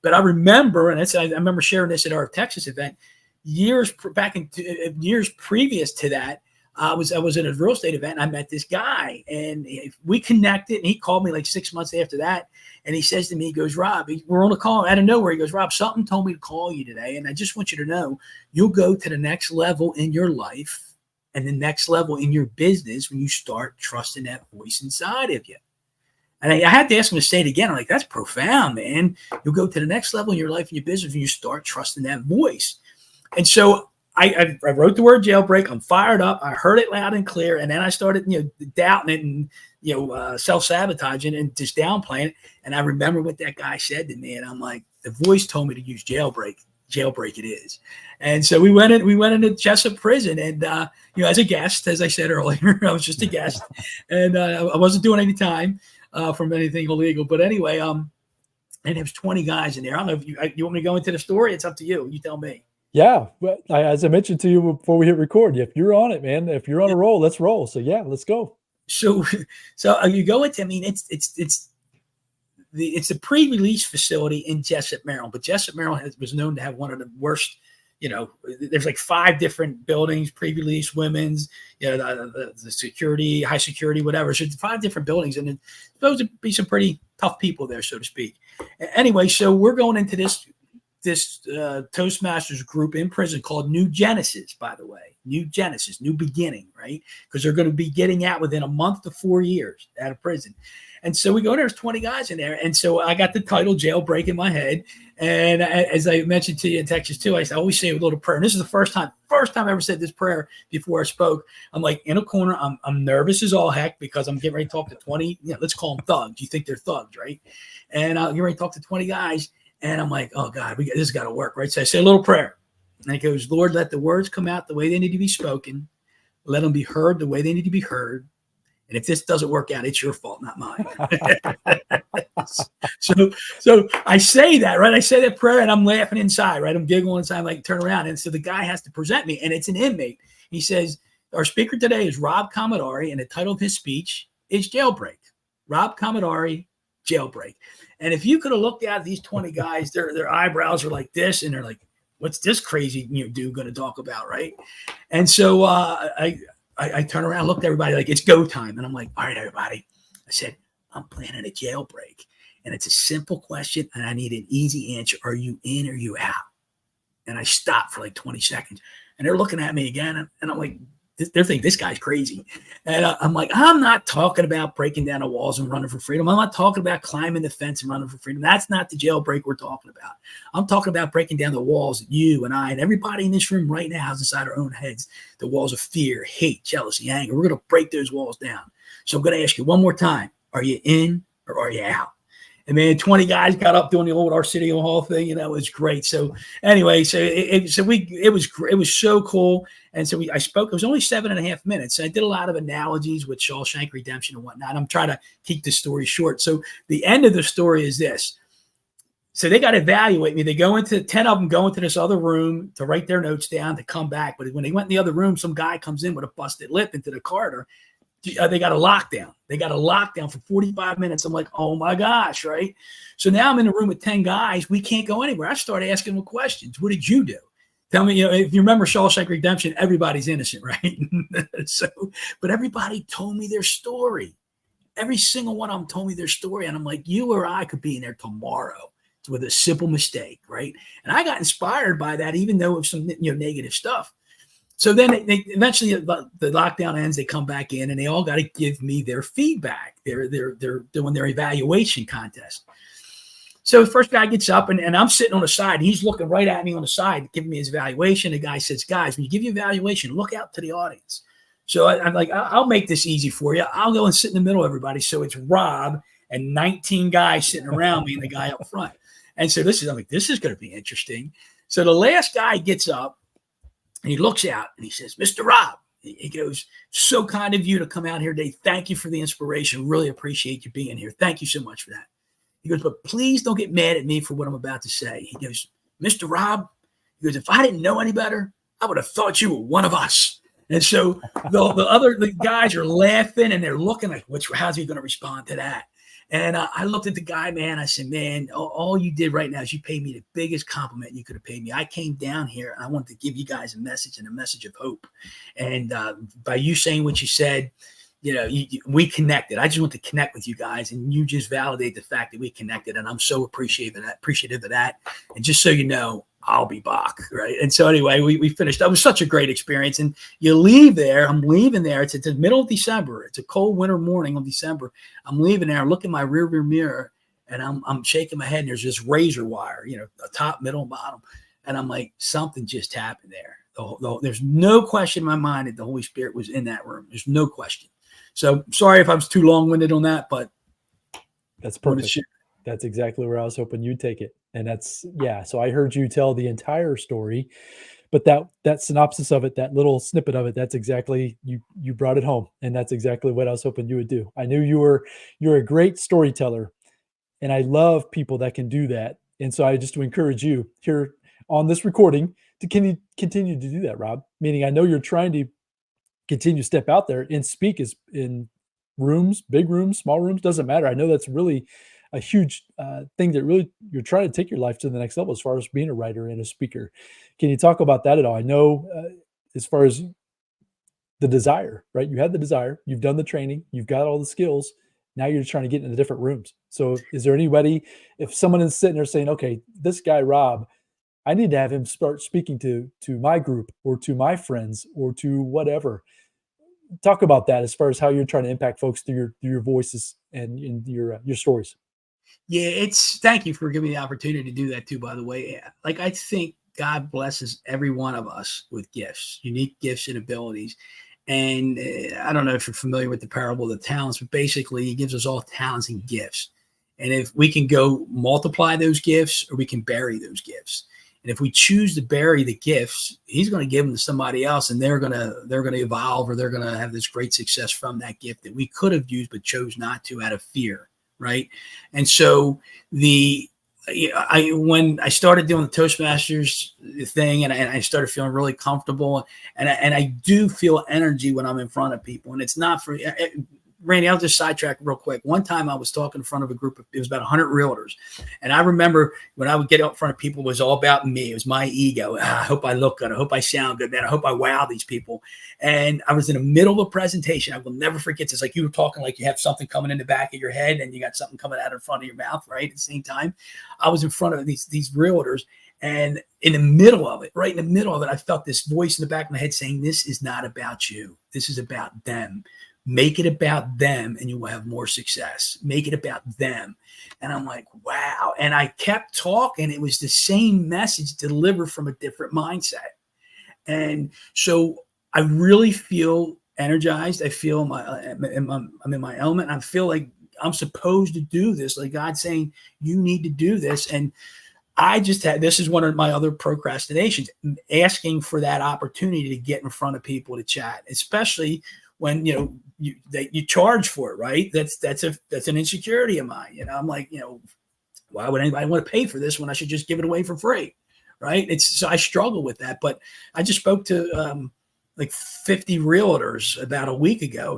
But I remember, and I remember sharing this at our Texas event, years previous to that. I was at a real estate event, and I met this guy, and we connected, and he called me like 6 months after that. And he says to me, he goes, "Rob," we're on a call out of nowhere. He goes, "Rob, something told me to call you today. And I just want you to know, you'll go to the next level in your life and the next level in your business when you start trusting that voice inside of you." And I had to ask him to say it again. I'm like, that's profound, man. You'll go to the next level in your life and your business when you start trusting that voice. And so I wrote the word jailbreak. I'm fired up. I heard it loud and clear. And then I started, doubting it and, self-sabotaging and just downplaying it. And I remember what that guy said to me. And I'm like, the voice told me to use jailbreak. Jailbreak it is. And so we went into Chiseled prison, and as a guest, as I said earlier, I was just a guest, and I wasn't doing any time from anything illegal. But anyway, and there was 20 guys in there. I don't know if you want me to go into the story. It's up to you. You tell me. Yeah, but as I mentioned to you before we hit record, if you're on it, man, if you're on a roll, let's roll. So yeah, let's go. So you go into. I mean, it's it's a pre-release facility in Jessup, Maryland. But Jessup, Maryland was known to have one of the worst. There's like 5 different buildings, pre-release, women's, the security, high security, whatever. So 5 different buildings, and it's supposed to be some pretty tough people there, so to speak. Anyway, so we're going into this Toastmasters group in prison called New Genesis, by the way. New Genesis, new beginning, right? Because they're going to be getting out within a month to 4 years out of prison. And so we go, there's 20 guys in there. And so I got the title Jailbreak in my head. And as I mentioned to you in Texas too, I always say a little prayer. And this is the first time I ever said this prayer before I spoke. I'm like in a corner. I'm nervous as all heck because I'm getting ready to talk to 20, let's call them thugs. You think they're thugs, right? And I'm getting ready to talk to 20 guys. And I'm like, oh God, this has got to work, right? So I say a little prayer. And it goes, Lord, let the words come out the way they need to be spoken. Let them be heard the way they need to be heard. And if this doesn't work out, it's your fault, not mine. So I say that, right? I say that prayer and I'm laughing inside, right? I'm giggling inside, like turn around. And so the guy has to present me, and it's an inmate. He says, our speaker today is Rob Commodari, and the title of his speech is Jailbreak. Rob Commodari, Jailbreak. And if you could have looked at these 20 guys, their eyebrows are like this, and they're like, what's this crazy dude going to talk about, right? And so I turn around, looked at everybody like, it's go time. And I'm like, all right, everybody. I said, I'm planning a jailbreak. And it's a simple question, and I need an easy answer. Are you in or are you out? And I stopped for like 20 seconds. And they're looking at me again. And I'm like, they're thinking this guy's crazy. And I'm like, I'm not talking about breaking down the walls and running for freedom. I'm not talking about climbing the fence and running for freedom. That's not the jailbreak we're talking about. I'm talking about breaking down the walls that you and I and everybody in this room right now has inside our own heads. The walls of fear, hate, jealousy, anger. We're going to break those walls down. So I'm going to ask you one more time. Are you in or are you out? And man, 20 guys got up doing the old Arsenio Hall thing, and that was great. So anyway, it was so cool. And so I spoke. It was only 7.5 minutes. I did a lot of analogies with Shawshank Redemption and whatnot. I'm trying to keep the story short. So the end of the story is this. So they got to evaluate me. 10 of them go into this other room to write their notes down to come back. But when they went in the other room, some guy comes in with a busted lip into the corridor. They got a lockdown. They got a lockdown for 45 minutes. I'm like, oh my gosh, right? So now I'm in a room with 10 guys. We can't go anywhere. I started asking them questions. What did you do? Tell me, if you remember Shawshank Redemption, everybody's innocent, right? But everybody told me their story. Every single one of them told me their story. And I'm like, you or I could be in there tomorrow with a simple mistake, right? And I got inspired by that, even though it was some negative stuff. So then they eventually the lockdown ends. They come back in, and they all got to give me their feedback. They're doing their evaluation contest. So the first guy gets up, and I'm sitting on the side. And he's looking right at me on the side, giving me his evaluation. The guy says, "Guys, when you give your evaluation, look out to the audience." So I'm like, "I'll make this easy for you. I'll go and sit in the middle of everybody." So it's Rob and 19 guys sitting around me, and the guy up front. And so I'm like, this is going to be interesting. So the last guy gets up. And he looks out and he says, Mr. Rob, he goes, so kind of you to come out here today. Thank you for the inspiration. Really appreciate you being here. Thank you so much for that. He goes, but please don't get mad at me for what I'm about to say. He goes, Mr. Rob, he goes, if I didn't know any better, I would have thought you were one of us. And so the guys are laughing and they're looking like, how's he going to respond to that? And I looked at the guy, man. I said, man, all you did right now is you paid me the biggest compliment you could have paid me. I came down here and I wanted to give you guys a message and a message of hope. And by you saying what you said, we connected. I just want to connect with you guys, and you just validate the fact that we connected. And I'm so appreciative of that. And just so you know, I'll be back, right? And so anyway, we finished. That was such a great experience. And you leave there. I'm leaving there. It's the middle of December. It's a cold winter morning of December. I'm leaving there. I look in my rearview mirror, and I'm shaking my head. And there's this razor wire, the top, middle, and bottom. And I'm like, something just happened there. There's no question in my mind that the Holy Spirit was in that room. There's no question. So sorry if I was too long-winded on that, but that's perfect. That's exactly where I was hoping you'd take it. And so I heard you tell the entire story, but that synopsis of it, that little snippet of it, that's exactly, you brought it home. And that's exactly what I was hoping you would do. I knew you're a great storyteller, and I love people that can do that. And so I just to encourage you here on this recording to continue to do that, Rob, meaning I know you're trying to continue to step out there and speak in rooms, big rooms, small rooms, doesn't matter. I know that's really a huge thing that really you're trying to take your life to the next level as far as being a writer and a speaker. Can you talk about that at all? I know as far as the desire, right? You had the desire, you've done the training, you've got all the skills. Now you're trying to get into the different rooms. So is there anybody, if someone is sitting there saying, okay, this guy, Rob, I need to have him start speaking to my group or to my friends or to whatever. Talk about that as far as how you're trying to impact folks through your voices and in your stories. Yeah, thank you for giving me the opportunity to do that too, by the way. Like, I think God blesses every one of us with gifts, unique gifts and abilities. And I don't know if you're familiar with the parable of the talents, but basically he gives us all talents and gifts. And if we can go multiply those gifts, or we can bury those gifts. And if we choose to bury the gifts, he's going to give them to somebody else, and they're going to evolve, or they're going to have this great success from that gift that we could have used but chose not to out of fear, right? And so when I started doing the Toastmasters thing, and I started feeling really comfortable, and I do feel energy when I'm in front of people, and it's not for Randy, I'll just sidetrack real quick. One time I was talking in front of a group of, it was about 100 realtors. And I remember when I would get up in front of people, it was all about me. It was my ego. I hope I look good. I hope I sound good, man. I hope I wow these people. And I was in the middle of a presentation. I will never forget this. Like, you were talking like you have something coming in the back of your head and you got something coming out in front of your mouth, right? At the same time, I was in front of these realtors. And in the middle of it, right in the middle of it, I felt this voice in the back of my head saying, this is not about you. This is about them. Make it about them and you will have more success. Make it about them. And I'm like, wow. And I kept talking. It was the same message delivered from a different mindset. And so I really feel energized. I feel I'm in my element. I feel like I'm supposed to do this. Like God's saying, you need to do this. And I just this is one of my other procrastinations, asking for that opportunity to get in front of people to chat, especially when, you charge for it, right? That's an insecurity of mine. I'm like, why would anybody want to pay for this when I should just give it away for free? Right. So I struggle with that, but I just spoke to like 50 realtors about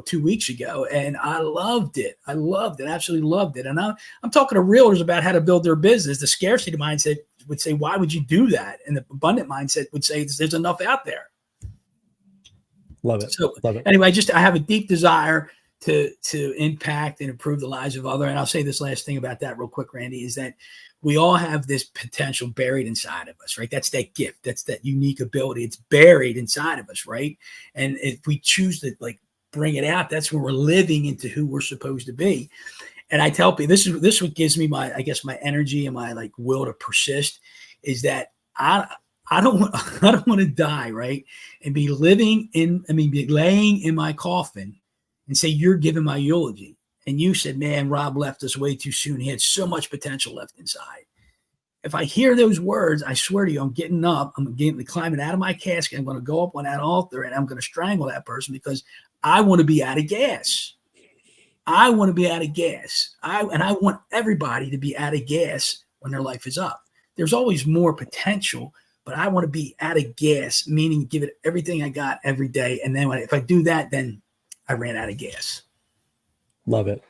2 weeks ago, and I loved it. Absolutely loved it. And I'm talking to realtors about how to build their business. The scarcity mindset would say, why would you do that? And the abundant mindset would say, there's enough out there. Love it. So Love it. Anyway, I have a deep desire to impact and improve the lives of others. And I'll say this last thing about that real quick, Randy, is that we all have this potential buried inside of us, right? That's that gift. That's that unique ability. It's buried inside of us, right? And if we choose to bring it out, that's when we're living into who we're supposed to be. And I tell people, this is what gives me my energy and my will to persist, is that I don't want to die, right? And be laying in my coffin and say, you're giving my eulogy. And you said, man, Rob left us way too soon. He had so much potential left inside. If I hear those words, I swear to you, I'm getting up. I'm climbing out of my casket. I'm going to go up on that altar and I'm going to strangle that person, because I want to be out of gas. I want to be out of gas. I want everybody to be out of gas when their life is up. There's always more potential, but I want to be out of gas, meaning give it everything I got every day. And then if I do that, then I ran out of gas. Love it.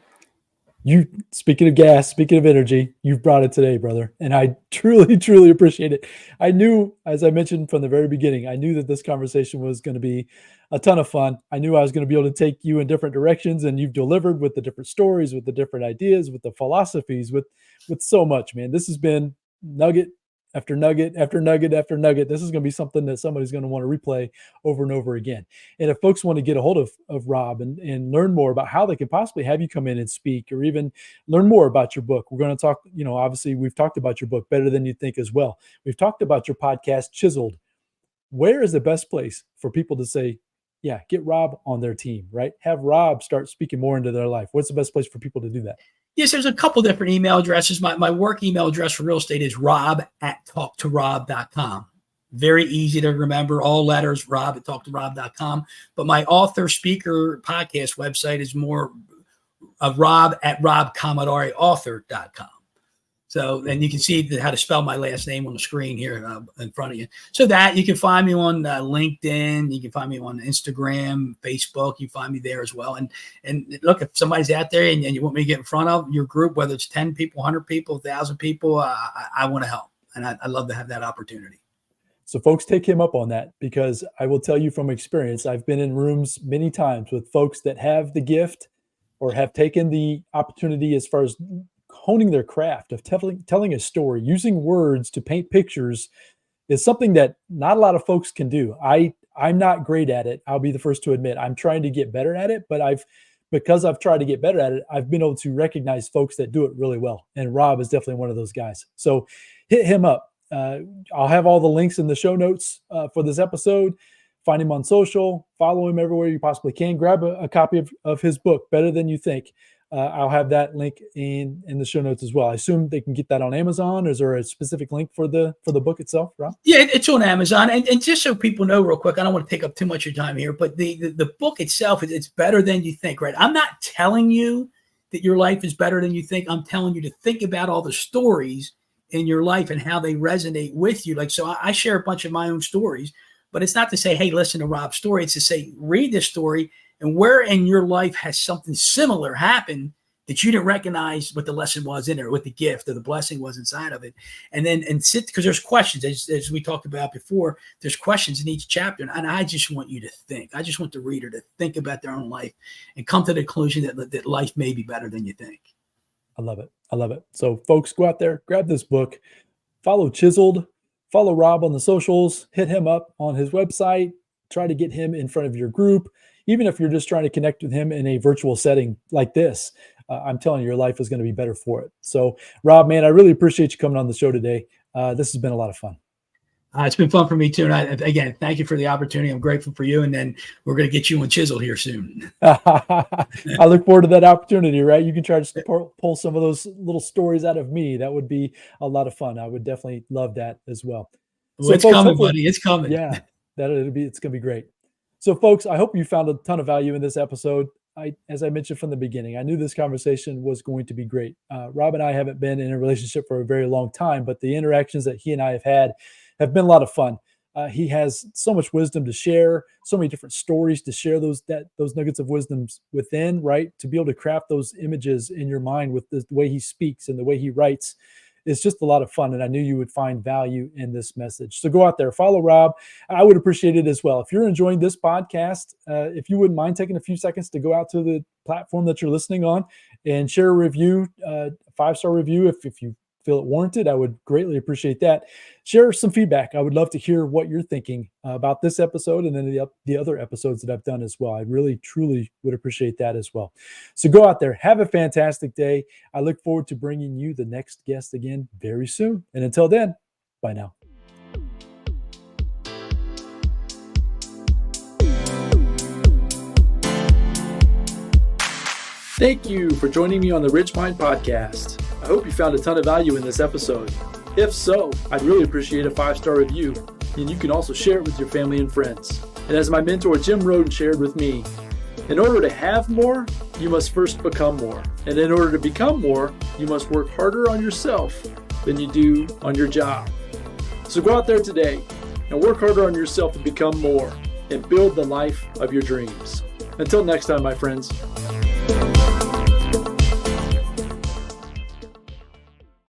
You, speaking of gas, speaking of energy, you've brought it today, brother. And I truly, truly appreciate it. I knew, as I mentioned from the very beginning, I knew that this conversation was going to be a ton of fun. I knew I was going to be able to take you in different directions, and you've delivered with the different stories, with the different ideas, with the philosophies, with so much, man. This has been nugget after nugget after nugget after nugget. This is going to be something that somebody's going to want to replay over and over again. And if folks want to get a hold of Rob and learn more about how they can possibly have you come in and speak, or even learn more about your book, we're going to talk, obviously we've talked about your book, Better Than You Think, as well. We've talked about your podcast, Chiseled. Where is the best place for people to say, yeah, get Rob on their team, right? Have Rob start speaking more into their life. What's the best place for people to do that? Yes, there's a couple different email addresses. My work email address for real estate is rob@talktorob.com. Very easy to remember, all letters, rob@talktorob.com. But my author, speaker, podcast website is more rob@robcommodariauthor.com. So, and you can see how to spell my last name on the screen here in front of you. So that you can find me on LinkedIn, you can find me on Instagram, Facebook. You find me there as well. And look, if somebody's out there and you want me to get in front of your group, whether it's 10 people, 100 people, 1,000 people, I want to help, and I love to have that opportunity. So folks, take him up on that, because I will tell you from experience, I've been in rooms many times with folks that have the gift or have taken the opportunity as far as honing their craft of telling a story, using words to paint pictures is something that not a lot of folks can do. I'm not great at it. I'll be the first to admit I'm trying to get better at it, but because I've tried to get better at it, I've been able to recognize folks that do it really well. And Rob is definitely one of those guys. So hit him up. I'll have all the links in the show notes for this episode. Find him on social, follow him everywhere you possibly can. Grab a copy of his book, Better Than You Think. I'll have that link in the show notes as well. I assume they can get that on Amazon. Is there a specific link for the book itself, Rob? Yeah, it's on Amazon. And just so people know real quick, I don't want to take up too much of your time here, but the book itself, it's better than you think, right? I'm not telling you that your life is better than you think. I'm telling you to think about all the stories in your life and how they resonate with you. Like, so I share a bunch of my own stories, but it's not to say, hey, listen to Rob's story. It's to say, read this story, and where in your life has something similar happened that you didn't recognize what the lesson was in it, or what the gift or the blessing was inside of it. And sit, because there's questions, as we talked about before, there's questions in each chapter. And I just want you to think. I just want the reader to think about their own life and come to the conclusion that life may be better than you think. I love it. I love it. So folks, go out there, grab this book, follow Chiseled, follow Rob on the socials, hit him up on his website, try to get him in front of your group. Even if you're just trying to connect with him in a virtual setting like this, I'm telling you, your life is going to be better for it. So Rob, man, I really appreciate you coming on the show today. This has been a lot of fun. It's been fun for me too. And again, thank you for the opportunity. I'm grateful for you. And then we're going to get you on Chiseled here soon. I look forward to that opportunity, right? You can try to pull some of those little stories out of me. That would be a lot of fun. I would definitely love that as well. So it's folks, coming, buddy. It's coming. Yeah, it's going to be great. So folks, I hope you found a ton of value in this episode. As I mentioned from the beginning, I knew this conversation was going to be great. Rob and I haven't been in a relationship for a very long time, but the interactions that he and I have had have been a lot of fun. He has so much wisdom to share, so many different stories to share those nuggets of wisdom within, right? To be able to craft those images in your mind with the way he speaks and the way he writes. It's just a lot of fun, and I knew you would find value in this message. So go out there, follow Rob. I would appreciate it as well. If you're enjoying this podcast, if you wouldn't mind taking a few seconds to go out to the platform that you're listening on and share a review, a 5-star review if you feel it warranted, I would greatly appreciate that. Share some feedback. I would love to hear what you're thinking about this episode and then the other episodes that I've done as well. I really, truly would appreciate that as well. So go out there, have a fantastic day. I look forward to bringing you the next guest again very soon. And until then, bye now. Thank you for joining me on the RichMind Podcast. I hope you found a ton of value in this episode. If so, I'd really appreciate a 5-star review, and you can also share it with your family and friends. And as my mentor Jim Roden shared with me, in order to have more, you must first become more. And in order to become more, you must work harder on yourself than you do on your job. So go out there today and work harder on yourself to become more and build the life of your dreams. Until next time, my friends.